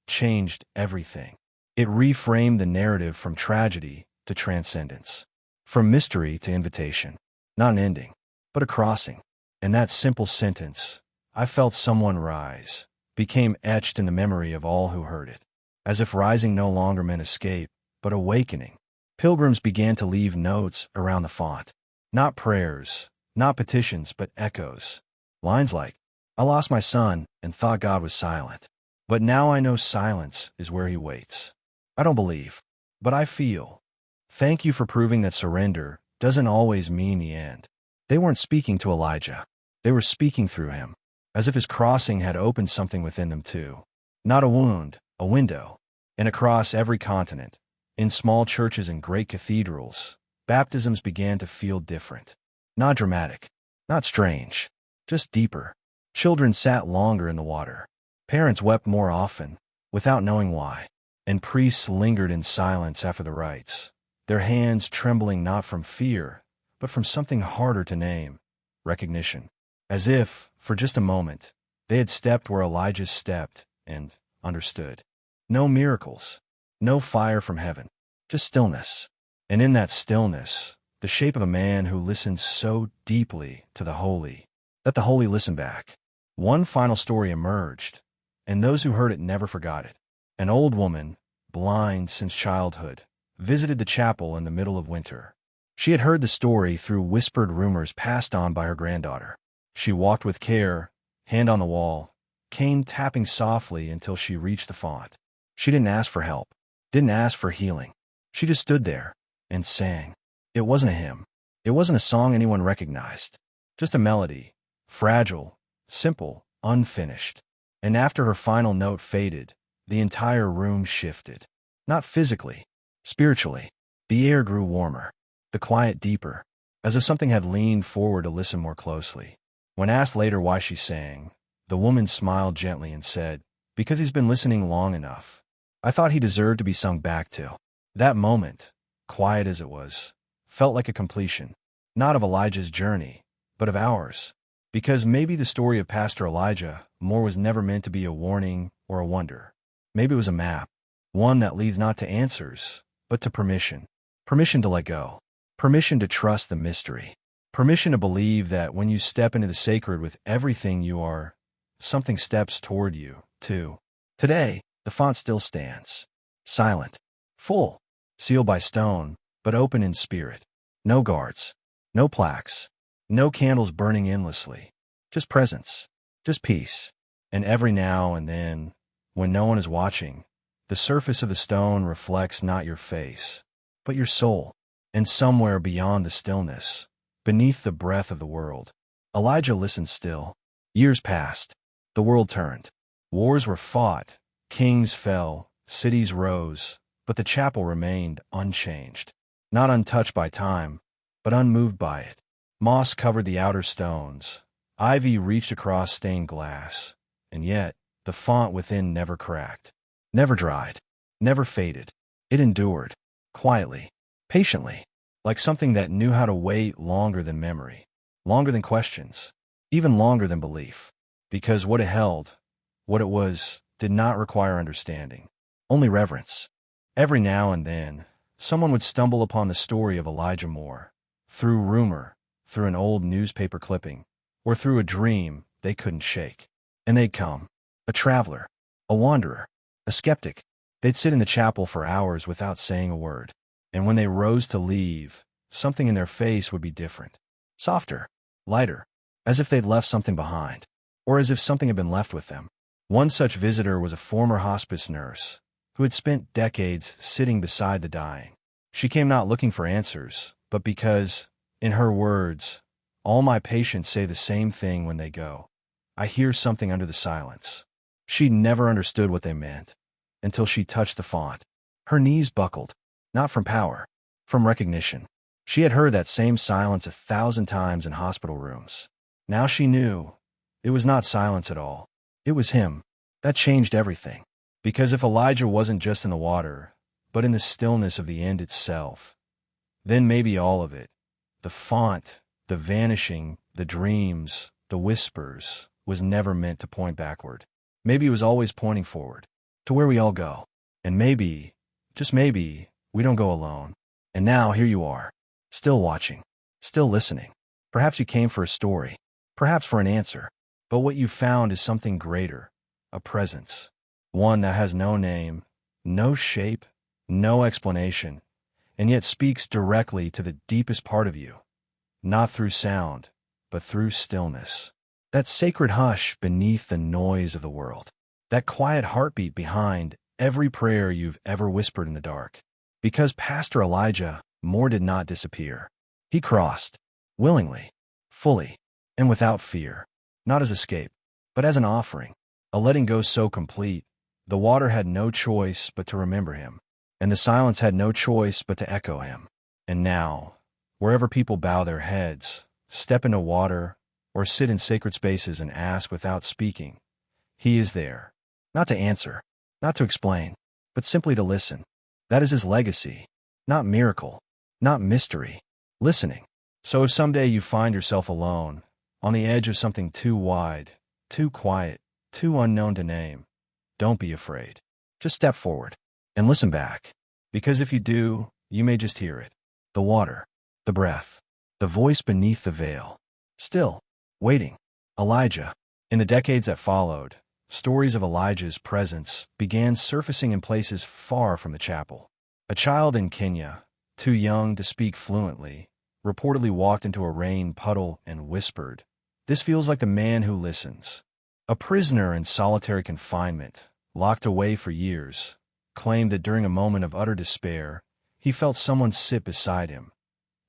changed everything. It reframed the narrative from tragedy to transcendence, from mystery to invitation. Not an ending, but a crossing. And that simple sentence, "I felt someone rise," became etched in the memory of all who heard it. As if rising no longer meant escape, but awakening. Pilgrims began to leave notes around the font. Not prayers, not petitions, but echoes. Lines like, "I lost my son and thought God was silent, but now I know silence is where he waits. I don't believe, but I feel. Thank you for proving that surrender doesn't always mean the end." They weren't speaking to Elijah. They were speaking through him, as if his crossing had opened something within them too. Not a wound, a window. And across every continent, in small churches and great cathedrals, baptisms began to feel different. Not dramatic, not strange, just deeper. Children sat longer in the water. Parents wept more often, without knowing why. And priests lingered in silence after the rites, their hands trembling not from fear, but from something harder to name, recognition. As if, for just a moment, they had stepped where Elijah stepped and understood. No miracles, no fire from heaven, just stillness. And in that stillness, the shape of a man who listens so deeply to the holy, that the holy listened back. One final story emerged, and those who heard it never forgot it. An old woman, blind since childhood, visited the chapel in the middle of winter. She had heard the story through whispered rumors passed on by her granddaughter. She walked with care, hand on the wall, cane tapping softly until she reached the font. She didn't ask for help, didn't ask for healing. She just stood there and sang. It wasn't a hymn. It wasn't a song anyone recognized. Just a melody, fragile, simple, unfinished. And after her final note faded, the entire room shifted. Not physically, spiritually. The air grew warmer, the quiet deeper, as if something had leaned forward to listen more closely. When asked later why she sang, the woman smiled gently and said, "Because he's been listening long enough. I thought he deserved to be sung back to." That moment, quiet as it was, felt like a completion, not of Elijah's journey, but of ours. Because maybe the story of Pastor Elijah Moore was never meant to be a warning or a wonder. Maybe it was a map, one that leads not to answers, but to permission. Permission to let go. Permission to trust the mystery. Permission to believe that when you step into the sacred with everything you are, something steps toward you, too. Today, the font still stands. Silent. Full. Sealed by stone, but open in spirit. No guards. No plaques. No candles burning endlessly. Just presence. Just peace. And every now and then, when no one is watching, the surface of the stone reflects not your face, but your soul. And somewhere beyond the stillness, beneath the breath of the world, Elijah listened still. Years passed. The world turned. Wars were fought. Kings fell. Cities rose. But the chapel remained unchanged. Not untouched by time, but unmoved by it. Moss covered the outer stones. Ivy reached across stained glass. And yet, the font within never cracked. Never dried. Never faded. It endured. Quietly. Patiently. Like something that knew how to wait longer than memory. Longer than questions. Even longer than belief. Because what it held, what it was, did not require understanding. Only reverence. Every now and then, someone would stumble upon the story of Elijah Moore. Through rumor, through an old newspaper clipping, or through a dream they couldn't shake. And they'd come. A traveler. A wanderer. A skeptic. They'd sit in the chapel for hours without saying a word. And when they rose to leave, something in their face would be different. Softer. Lighter. As if they'd left something behind. Or as if something had been left with them. One such visitor was a former hospice nurse, who had spent decades sitting beside the dying. She came not looking for answers, but because, in her words, all my patients say the same thing when they go. I hear something under the silence. She never understood what they meant, until she touched the font. Her knees buckled. Not from power, from recognition. She had heard that same silence 1,000 times in hospital rooms. Now she knew. It was not silence at all. It was him. That changed everything. Because if Elijah wasn't just in the water, but in the stillness of the end itself, then maybe all of it, the font, the vanishing, the dreams, the whispers, was never meant to point backward. Maybe it was always pointing forward, to where we all go. And maybe, just maybe, we don't go alone. And now here you are, still watching, still listening. Perhaps you came for a story, perhaps for an answer. But what you found is something greater, a presence. One that has no name, no shape, no explanation, and yet speaks directly to the deepest part of you. Not through sound, but through stillness. That sacred hush beneath the noise of the world. That quiet heartbeat behind every prayer you've ever whispered in the dark. Because Pastor Elijah Moore did not disappear. He crossed, willingly, fully, and without fear. Not as escape, but as an offering. A letting go so complete, the water had no choice but to remember him. And the silence had no choice but to echo him. And now, wherever people bow their heads, step into water, or sit in sacred spaces and ask without speaking, he is there. Not to answer, not to explain, but simply to listen. That is his legacy. Not miracle, not mystery. Listening. So if someday you find yourself alone, on the edge of something too wide, too quiet, too unknown to name, don't be afraid. Just step forward and listen back. Because if you do, you may just hear it. The water, the breath, the voice beneath the veil. Still, waiting. Elijah. In the decades that followed, stories of Elijah's presence began surfacing in places far from the chapel. A child in Kenya, too young to speak fluently, reportedly walked into a rain puddle and whispered, "This feels like the man who listens." A prisoner in solitary confinement, locked away for years, claimed that during a moment of utter despair, he felt someone sit beside him.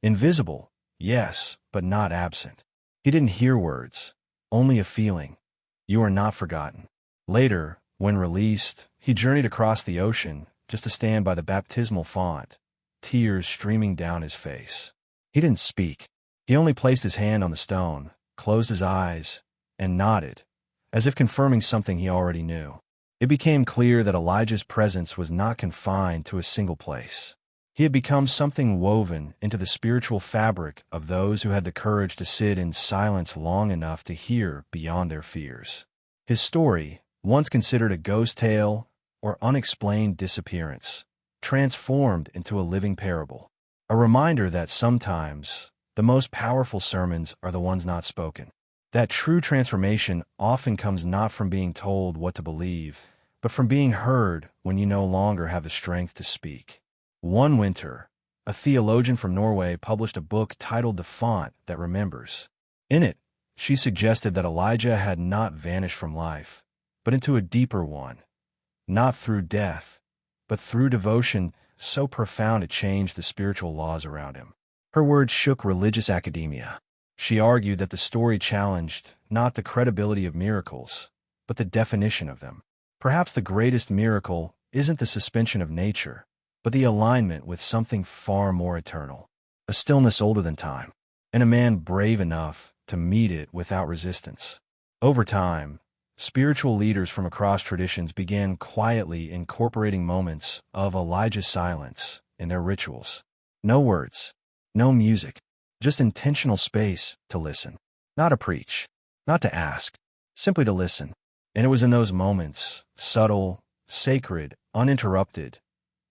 Invisible, yes, but not absent. He didn't hear words, only a feeling. You are not forgotten. Later, when released, he journeyed across the ocean just to stand by the baptismal font, tears streaming down his face. He didn't speak. He only placed his hand on the stone, closed his eyes, and nodded, as if confirming something he already knew. It became clear that Elijah's presence was not confined to a single place. He had become something woven into the spiritual fabric of those who had the courage to sit in silence long enough to hear beyond their fears. His story, once considered a ghost tale or unexplained disappearance, transformed into a living parable, a reminder that sometimes the most powerful sermons are the ones not spoken. That true transformation often comes not from being told what to believe, but from being heard when you no longer have the strength to speak. One winter, a theologian from Norway published a book titled The Font That Remembers. In it, she suggested that Elijah had not vanished from life, but into a deeper one, not through death, but through devotion so profound it changed the spiritual laws around him. Her words shook religious academia. She argued that the story challenged not the credibility of miracles, but the definition of them. Perhaps the greatest miracle isn't the suspension of nature, but the alignment with something far more eternal, a stillness older than time, and a man brave enough to meet it without resistance. Over time, spiritual leaders from across traditions began quietly incorporating moments of Elijah's silence in their rituals. No words, no music, just intentional space to listen, not to preach, not to ask, simply to listen. And it was in those moments, subtle, sacred, uninterrupted,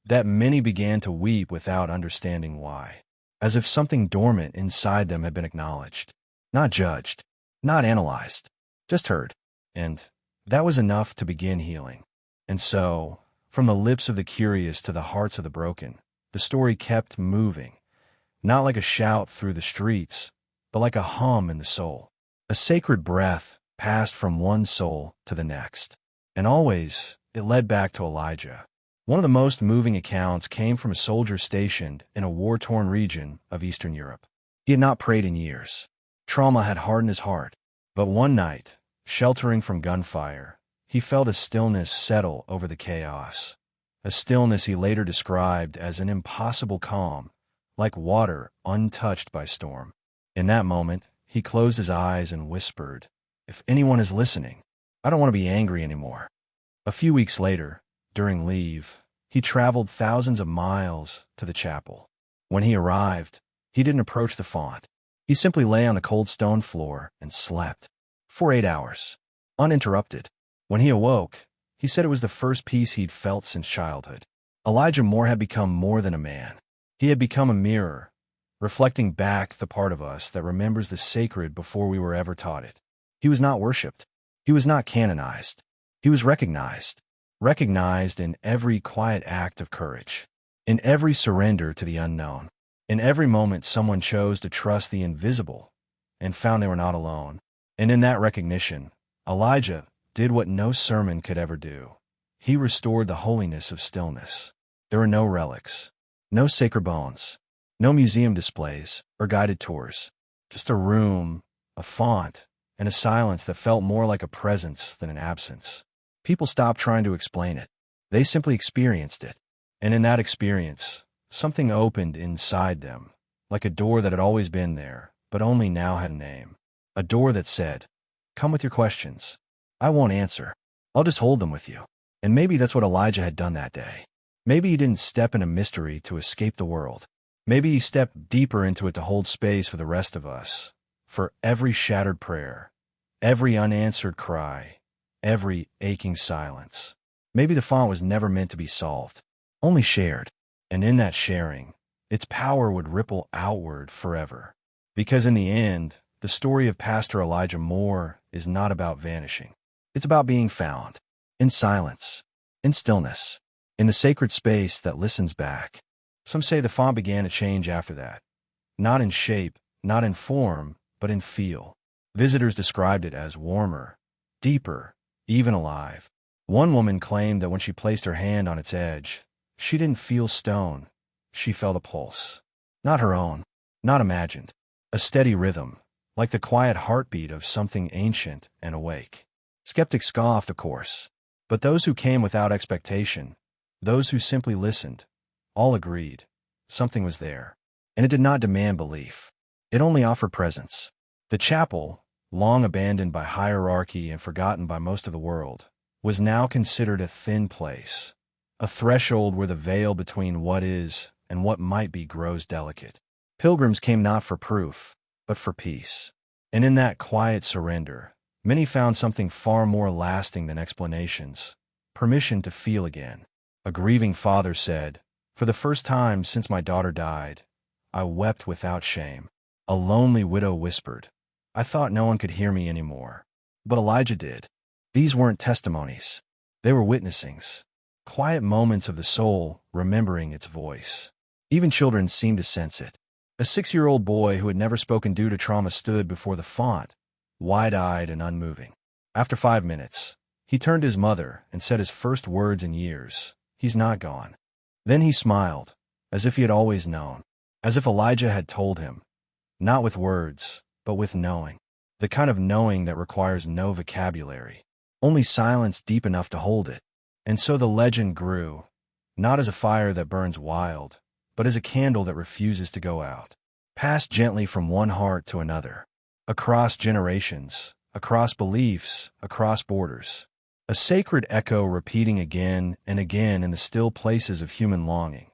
that many began to weep without understanding why, as if something dormant inside them had been acknowledged, not judged, not analyzed, just heard. And that was enough to begin healing. And so, from the lips of the curious to the hearts of the broken, the story kept moving, not like a shout through the streets, but like a hum in the soul. A sacred breath passed from one soul to the next. And always, it led back to Elijah. One of the most moving accounts came from a soldier stationed in a war-torn region of Eastern Europe. He had not prayed in years. Trauma had hardened his heart. But one night, sheltering from gunfire, he felt a stillness settle over the chaos. A stillness he later described as an impossible calm, like water untouched by storm. In that moment, he closed his eyes and whispered, "If anyone is listening, I don't want to be angry anymore." A few weeks later, during leave, he traveled thousands of miles to the chapel. When he arrived, he didn't approach the font. He simply lay on the cold stone floor and slept for 8 hours, uninterrupted. When he awoke, he said it was the first peace he'd felt since childhood. Elijah Moore had become more than a man. He had become a mirror, reflecting back the part of us that remembers the sacred before we were ever taught it. He was not worshipped. He was not canonized. He was recognized in every quiet act of courage, in every surrender to the unknown, in every moment someone chose to trust the invisible and found they were not alone. And in that recognition, Elijah did what no sermon could ever do. He restored the holiness of stillness. There were no relics, no sacred bones, no museum displays or guided tours, just a room, a font, and a silence that felt more like a presence than an absence. People stopped trying to explain it. They simply experienced it. And in that experience, something opened inside them, like a door that had always been there, but only now had a name. A door that said, "Come with your questions. I won't answer. I'll just hold them with you." And maybe that's what Elijah had done that day. Maybe he didn't step into mystery to escape the world. Maybe he stepped deeper into it to hold space for the rest of us, for every shattered prayer, every unanswered cry, every aching silence. Maybe the font was never meant to be solved, only shared. And in that sharing, its power would ripple outward forever. Because in the end, the story of Pastor Elijah Moore is not about vanishing. It's about being found, in silence, in stillness, in the sacred space that listens back. Some say the font began to change after that. Not in shape, not in form, but in feel. Visitors described it as warmer, deeper, even alive. One woman claimed that when she placed her hand on its edge, she didn't feel stone, she felt a pulse. Not her own, not imagined. A steady rhythm, like the quiet heartbeat of something ancient and awake. Skeptics scoffed, of course, but those who came without expectation, those who simply listened, all agreed something was there. And it did not demand belief. It only offered presence. The chapel, long abandoned by hierarchy and forgotten by most of the world, was now considered a thin place, a threshold where the veil between what is and what might be grows delicate. Pilgrims came not for proof, but for peace. And in that quiet surrender, many found something far more lasting than explanations: permission to feel again. A grieving father said, "For the first time since my daughter died, I wept without shame." A lonely widow whispered, "I thought no one could hear me anymore." But Elijah did. These weren't testimonies. They were witnessings. Quiet moments of the soul remembering its voice. Even children seemed to sense it. A 6-year-old boy who had never spoken due to trauma stood before the font, wide-eyed and unmoving. After 5 minutes, he turned to his mother and said his first words in years, "He's not gone." Then he smiled, as if he had always known, as if Elijah had told him, not with words, but with knowing. The kind of knowing that requires no vocabulary, only silence deep enough to hold it. And so the legend grew, not as a fire that burns wild, but as a candle that refuses to go out, passed gently from one heart to another, across generations, across beliefs, across borders. A sacred echo repeating again and again in the still places of human longing.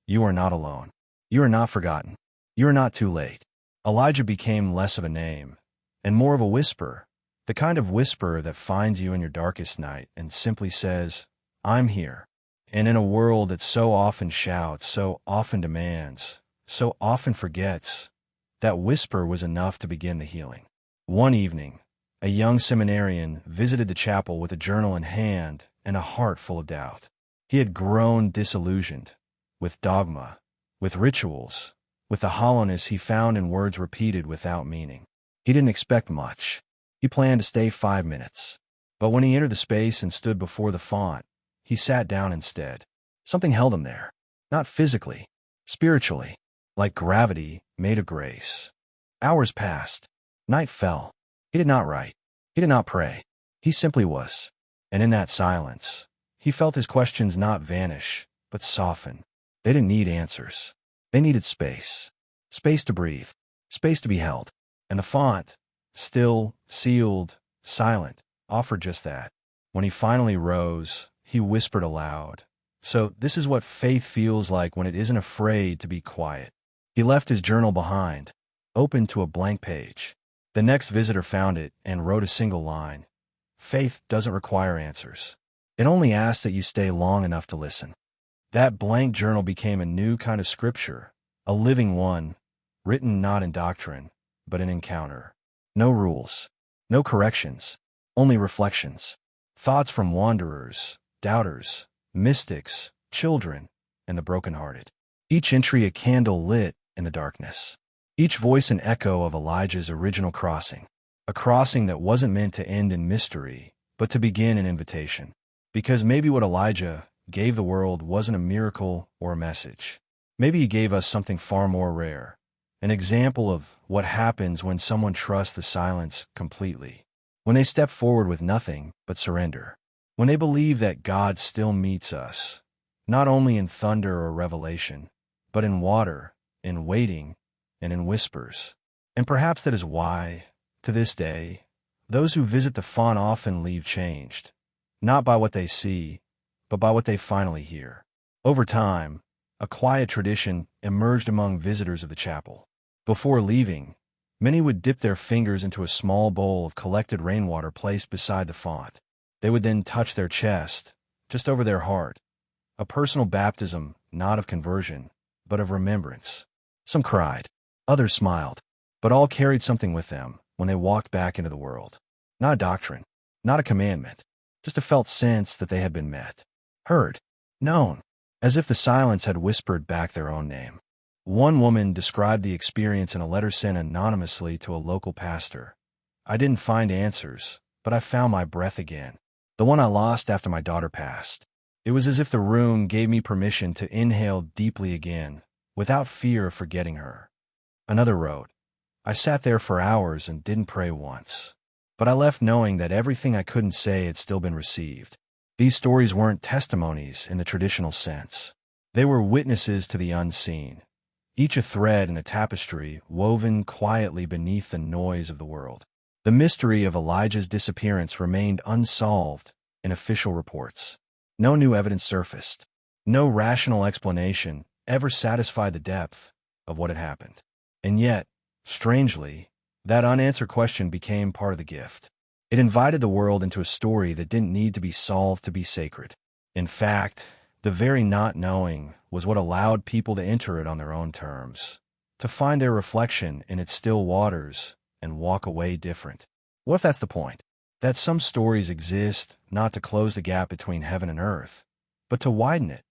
You are not alone. You are not forgotten. You are not too late. Elijah became less of a name, and more of a whisper, the kind of whisper that finds you in your darkest night and simply says, "I'm here." And in a world that so often shouts, so often demands, so often forgets, that whisper was enough to begin the healing. One evening, a young seminarian visited the chapel with a journal in hand and a heart full of doubt. He had grown disillusioned with dogma, with rituals, with the hollowness he found in words repeated without meaning. He didn't expect much. He planned to stay 5 minutes. But when he entered the space and stood before the font, he sat down instead. Something held him there, not physically, spiritually, like gravity made of grace. Hours passed. Night fell. He did not write. He did not pray. He simply was. And in that silence, he felt his questions not vanish, but soften. They didn't need answers. They needed space. Space to breathe. Space to be held. And the font, still, sealed, silent, offered just that. When he finally rose, he whispered aloud, "So this is what faith feels like when it isn't afraid to be quiet." He left his journal behind, open to a blank page. The next visitor found it and wrote a single line. Faith doesn't require answers. It only asks that you stay long enough to listen. That blank journal became a new kind of scripture, a living one, written not in doctrine, but in encounter. No rules, no corrections, only reflections. Thoughts from wanderers, doubters, mystics, children, and the brokenhearted. Each entry a candle lit in the darkness. Each voice an echo of Elijah's original crossing. A crossing that wasn't meant to end in mystery, but to begin in invitation. Because maybe what Elijah gave the world wasn't a miracle or a message. Maybe he gave us something far more rare. An example of what happens when someone trusts the silence completely. When they step forward with nothing but surrender. When they believe that God still meets us, not only in thunder or revelation, but in water, in waiting, and in whispers. And perhaps that is why, to this day, those who visit the font often leave changed, not by what they see, but by what they finally hear. Over time, a quiet tradition emerged among visitors of the chapel. Before leaving, many would dip their fingers into a small bowl of collected rainwater placed beside the font. They would then touch their chest, just over their heart. A personal baptism, not of conversion, but of remembrance. Some cried, others smiled, but all carried something with them when they walked back into the world. Not a doctrine, not a commandment, just a felt sense that they had been met, heard, known, as if the silence had whispered back their own name. One woman described the experience in a letter sent anonymously to a local pastor. "I didn't find answers, but I found my breath again. The one I lost after my daughter passed. It was as if the room gave me permission to inhale deeply again, without fear of forgetting her." Another wrote, "I sat there for hours and didn't pray once. But I left knowing that everything I couldn't say had still been received." These stories weren't testimonies in the traditional sense. They were witnesses to the unseen, each a thread in a tapestry woven quietly beneath the noise of the world. The mystery of Elijah's disappearance remained unsolved in official reports. No new evidence surfaced. No rational explanation ever satisfy the depth of what had happened. And yet, strangely, that unanswered question became part of the gift. It invited the world into a story that didn't need to be solved to be sacred. In fact, the very not knowing was what allowed people to enter it on their own terms, to find their reflection in its still waters and walk away different. What if that's the point? That some stories exist not to close the gap between heaven and earth, but to widen it,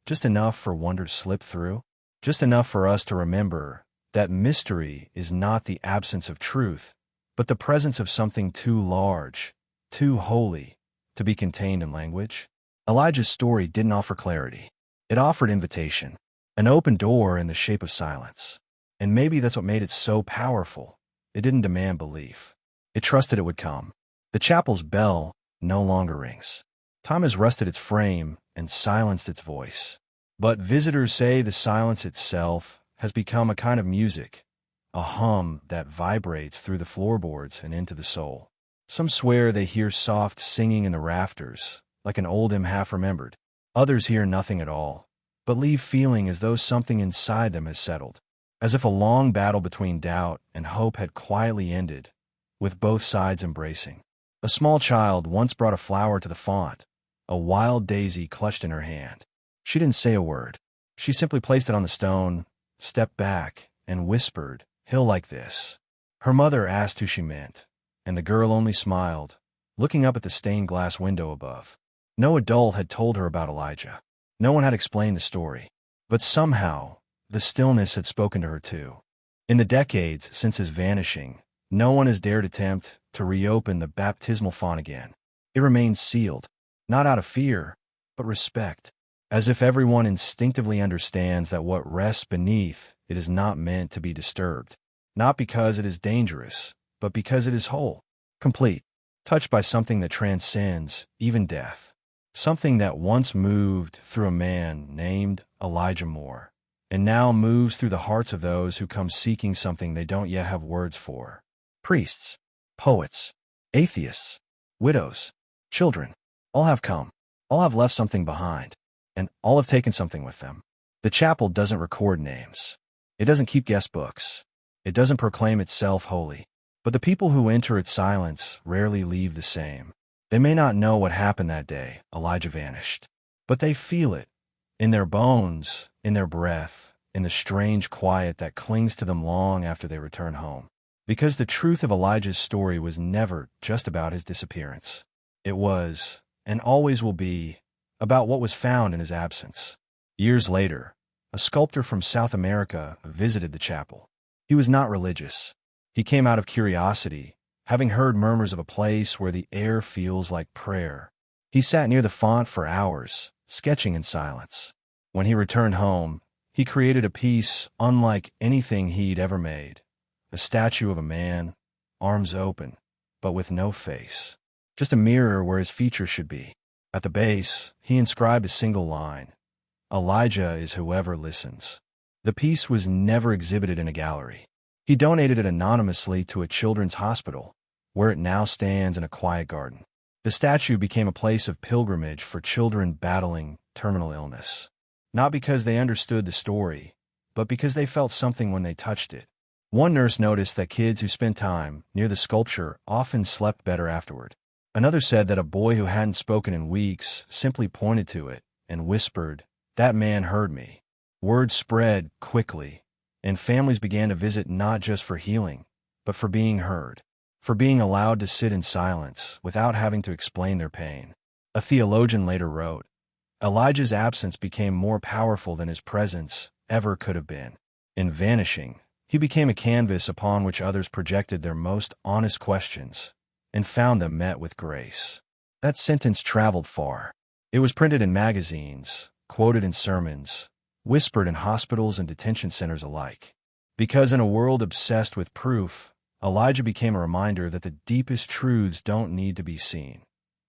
just enough for wonder to slip through, just enough for us to remember that mystery is not the absence of truth, but the presence of something too large, too holy, to be contained in language. Elijah's story didn't offer clarity. It offered invitation, an open door in the shape of silence. And maybe that's what made it so powerful. It didn't demand belief. It trusted it would come. The chapel's bell no longer rings. Time has rusted its frame and silenced its voice. But visitors say the silence itself has become a kind of music, a hum that vibrates through the floorboards and into the soul. Some swear they hear soft singing in the rafters, like an old hymn half remembered. Others hear nothing at all, but leave feeling as though something inside them has settled, as if a long battle between doubt and hope had quietly ended, with both sides embracing. A small child once brought a flower to the font, a wild daisy clutched in her hand. She didn't say a word. She simply placed it on the stone, stepped back, and whispered, "Hill like this." Her mother asked who she meant, and the girl only smiled, looking up at the stained glass window above. No adult had told her about Elijah. No one had explained the story. But somehow, the stillness had spoken to her too. In the decades since his vanishing, no one has dared attempt to reopen the baptismal font again. It remains sealed, not out of fear, but respect, as if everyone instinctively understands that what rests beneath it is not meant to be disturbed, not because it is dangerous, but because it is whole, complete, touched by something that transcends even death, something that once moved through a man named Elijah Moore, and now moves through the hearts of those who come seeking something they don't yet have words for. Priests, poets, atheists, widows, children, all have come, all have left something behind, and all have taken something with them. The chapel doesn't record names. It doesn't keep guest books. It doesn't proclaim itself holy. But the people who enter its silence rarely leave the same. They may not know what happened that day Elijah vanished, but they feel it, in their bones, in their breath, in the strange quiet that clings to them long after they return home. Because the truth of Elijah's story was never just about his disappearance. It was, and always will be, about what was found in his absence. Years later, a sculptor from South America visited the chapel. He was not religious. He came out of curiosity, having heard murmurs of a place where the air feels like prayer. He sat near the font for hours, sketching in silence. When he returned home, he created a piece unlike anything he'd ever made. A statue of a man, arms open, but with no face. Just a mirror where his features should be. At the base, he inscribed a single line: "Elijah is whoever listens." The piece was never exhibited in a gallery. He donated it anonymously to a children's hospital, where it now stands in a quiet garden. The statue became a place of pilgrimage for children battling terminal illness. Not because they understood the story, but because they felt something when they touched it. One nurse noticed that kids who spent time near the sculpture often slept better afterward. Another said that a boy who hadn't spoken in weeks simply pointed to it and whispered, "That man heard me." Word spread quickly, and families began to visit not just for healing, but for being heard, for being allowed to sit in silence without having to explain their pain. A theologian later wrote, "Elijah's absence became more powerful than his presence ever could have been. In vanishing, he became a canvas upon which others projected their most honest questions and found them met with grace." That sentence traveled far. It was printed in magazines, quoted in sermons, whispered in hospitals and detention centers alike. Because in a world obsessed with proof, Elijah became a reminder that the deepest truths don't need to be seen,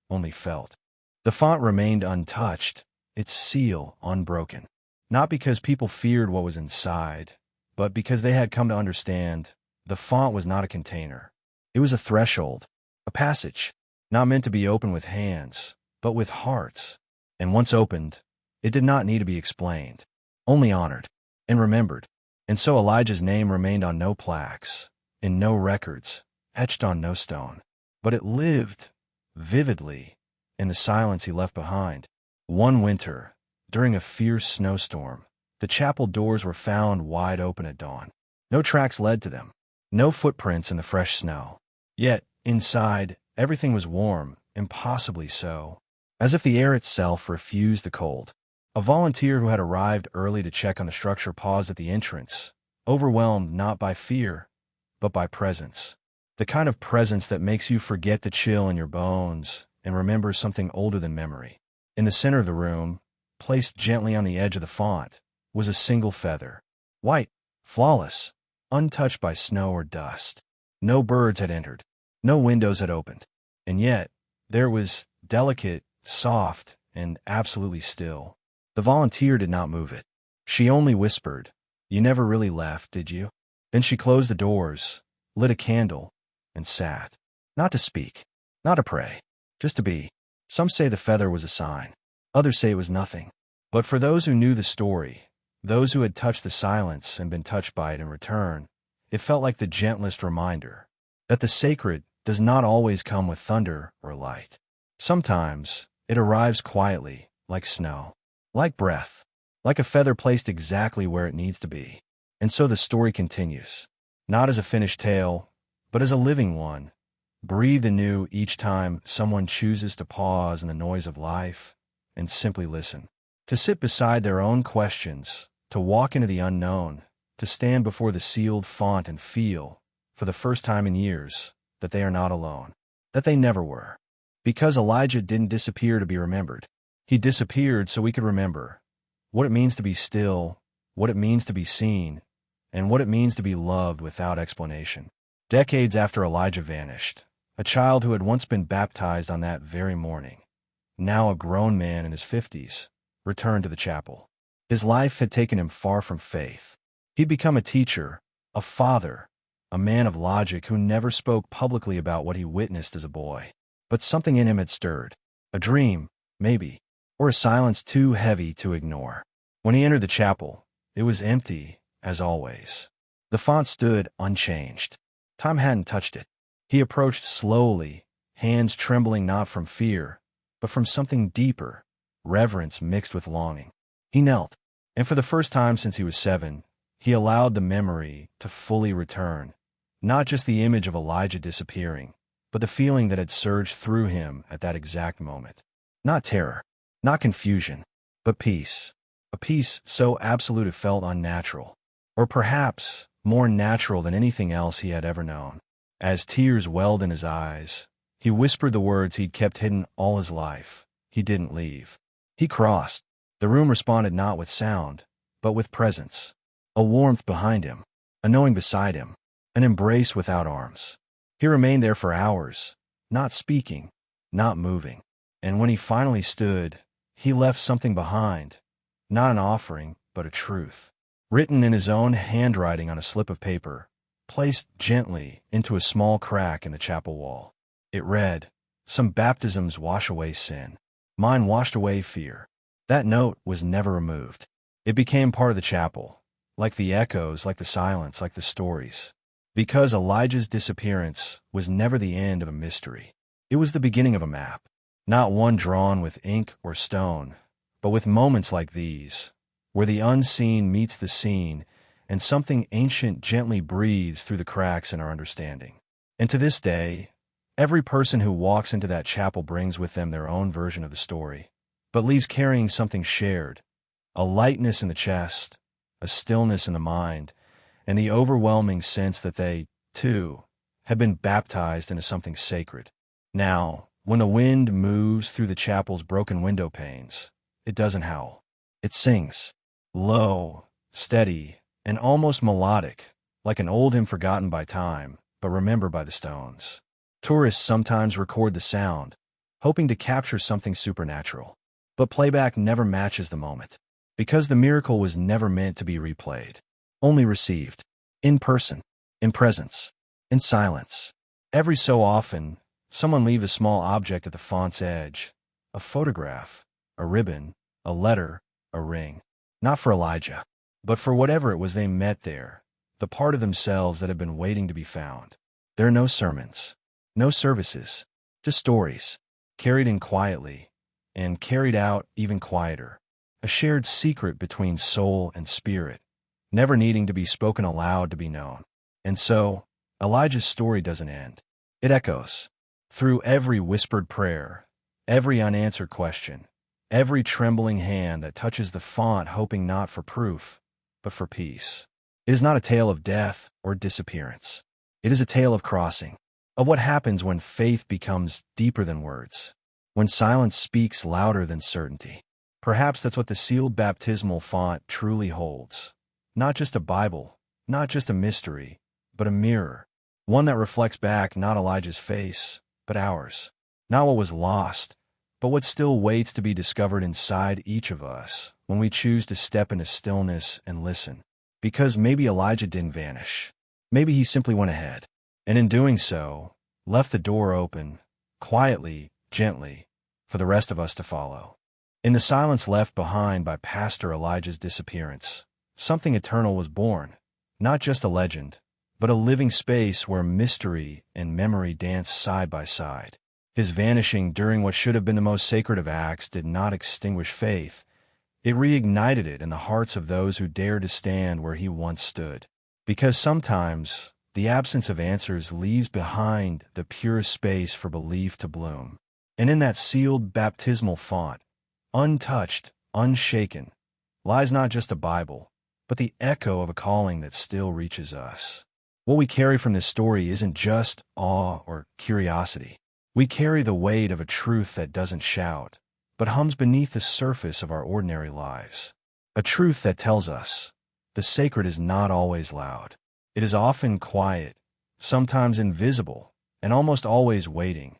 only felt. The font remained untouched, its seal unbroken. Not because people feared what was inside, but because they had come to understand the font was not a container. It was a threshold, a passage, not meant to be opened with hands, but with hearts. And once opened, it did not need to be explained, only honored and remembered. And so Elijah's name remained on no plaques, in no records, etched on no stone. But it lived vividly in the silence he left behind. One winter, during a fierce snowstorm, the chapel doors were found wide open at dawn. No tracks led to them, no footprints in the fresh snow. Yet, inside, everything was warm, impossibly so, as if the air itself refused the cold. A volunteer who had arrived early to check on the structure paused at the entrance, overwhelmed not by fear, but by presence. The kind of presence that makes you forget the chill in your bones and remember something older than memory. In the center of the room, placed gently on the edge of the font, was a single feather. White, flawless, untouched by snow or dust. No birds had entered. No windows had opened. And yet, there it was, delicate, soft, and absolutely still. The volunteer did not move it. She only whispered, "You never really left, did you?" Then she closed the doors, lit a candle, and sat. Not to speak, not to pray, just to be. Some say the feather was a sign. Others say it was nothing. But for those who knew the story, those who had touched the silence and been touched by it in return, it felt like the gentlest reminder that the sacred does not always come with thunder or light. Sometimes it arrives quietly, like snow, like breath, like a feather placed exactly where it needs to be. And so the story continues, not as a finished tale, but as a living one, breathed anew each time someone chooses to pause in the noise of life and simply listen, to sit beside their own questions, to walk into the unknown, to stand before the sealed font and feel, for the first time in years, that they are not alone, that they never were. Because Elijah didn't disappear to be remembered. He disappeared so we could remember what it means to be still, what it means to be seen, and what it means to be loved without explanation. Decades after Elijah vanished, a child who had once been baptized on that very morning, now a grown man in his 50s, returned to the chapel. His life had taken him far from faith. He'd become a teacher, a father, a man of logic who never spoke publicly about what he witnessed as a boy. But something in him had stirred. A dream, maybe, or a silence too heavy to ignore. When he entered the chapel, it was empty, as always. The font stood unchanged. Time hadn't touched it. He approached slowly, hands trembling not from fear, but from something deeper, reverence mixed with longing. He knelt, and for the first time since he was 7, he allowed the memory to fully return, not just the image of Elijah disappearing, but the feeling that had surged through him at that exact moment. Not terror, not confusion, but peace. A peace so absolute it felt unnatural, or perhaps more natural than anything else he had ever known. As tears welled in his eyes, he whispered the words he'd kept hidden all his life. He didn't leave. He crossed. The room responded not with sound, but with presence. A warmth behind him, a knowing beside him, an embrace without arms. He remained there for hours, not speaking, not moving. And when he finally stood, he left something behind, not an offering, but a truth, written in his own handwriting on a slip of paper, placed gently into a small crack in the chapel wall. It read, "Some baptisms wash away sin. Mine washed away fear." That note was never removed. It became part of the chapel, like the echoes, like the silence, like the stories. Because Elijah's disappearance was never the end of a mystery. It was the beginning of a map, not one drawn with ink or stone, but with moments like these, where the unseen meets the seen, and something ancient gently breathes through the cracks in our understanding. And to this day, every person who walks into that chapel brings with them their own version of the story, but leaves carrying something shared, a lightness in the chest, a stillness in the mind, and the overwhelming sense that they, too, had been baptized into something sacred. Now, when the wind moves through the chapel's broken window panes, it doesn't howl. It sings, low, steady, and almost melodic, like an old hymn forgotten by time, but remembered by the stones. Tourists sometimes record the sound, hoping to capture something supernatural. But playback never matches the moment, because the miracle was never meant to be replayed. Only received, in person, in presence, in silence. Every so often, someone leaves a small object at the font's edge, a photograph, a ribbon, a letter, a ring. Not for Elijah, But for whatever it was they met there, the part of themselves that had been waiting to be found. There are no sermons, no services, just stories, carried in quietly, and carried out even quieter. A shared secret between soul and spirit, never needing to be spoken aloud to be known. And so, Elijah's story doesn't end. It echoes through every whispered prayer, every unanswered question, every trembling hand that touches the font hoping not for proof, but for peace. It is not a tale of death or disappearance. It is a tale of crossing, of what happens when faith becomes deeper than words, when silence speaks louder than certainty. Perhaps that's what the sealed baptismal font truly holds. Not just a Bible, not just a mystery, but a mirror. One that reflects back not Elijah's face, but ours. Not what was lost, but what still waits to be discovered inside each of us when we choose to step into stillness and listen. Because maybe Elijah didn't vanish. Maybe he simply went ahead, and in doing so, left the door open, quietly, gently, for the rest of us to follow. In the silence left behind by Pastor Elijah's disappearance, something eternal was born, not just a legend, but a living space where mystery and memory danced side by side. His vanishing during what should have been the most sacred of acts did not extinguish faith. It reignited it in the hearts of those who dared to stand where he once stood. Because sometimes the absence of answers leaves behind the pure space for belief to bloom. And in that sealed baptismal font, untouched, unshaken, lies not just a Bible, but the echo of a calling that still reaches us. What we carry from this story isn't just awe or curiosity. We carry the weight of a truth that doesn't shout, but hums beneath the surface of our ordinary lives. A truth that tells us the sacred is not always loud. It is often quiet, sometimes invisible, and almost always waiting,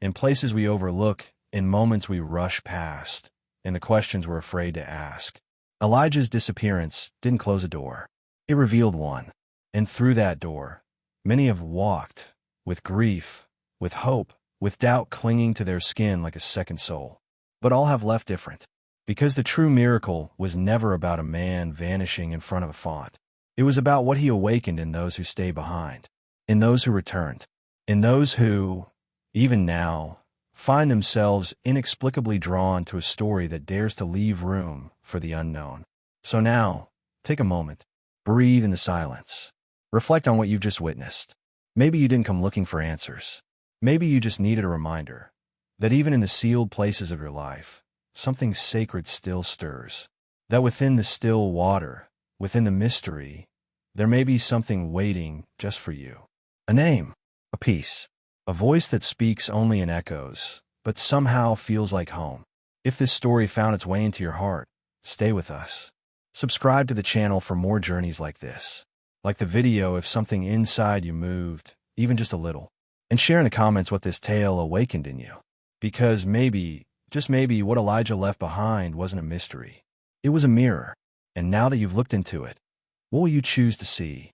in places we overlook, in moments we rush past, in the questions we're afraid to ask. Elijah's disappearance didn't close a door. It revealed one. And through that door, many have walked, with grief, with hope, with doubt clinging to their skin like a second soul. But all have left different. Because the true miracle was never about a man vanishing in front of a font. It was about what he awakened in those who stayed behind, in those who returned, in those who, even now, find themselves inexplicably drawn to a story that dares to leave room for the unknown. So now, take a moment, breathe in the silence, reflect on what you've just witnessed. Maybe you didn't come looking for answers. Maybe you just needed a reminder that even in the sealed places of your life, something sacred still stirs. That within the still water, within the mystery, there may be something waiting just for you. A name, a peace, a voice that speaks only in echoes, but somehow feels like home. If this story found its way into your heart, stay with us. Subscribe to the channel for more journeys like this. Like the video if something inside you moved, even just a little. And share in the comments what this tale awakened in you. Because maybe, just maybe, what Elijah left behind wasn't a mystery. It was a mirror. And now that you've looked into it, what will you choose to see?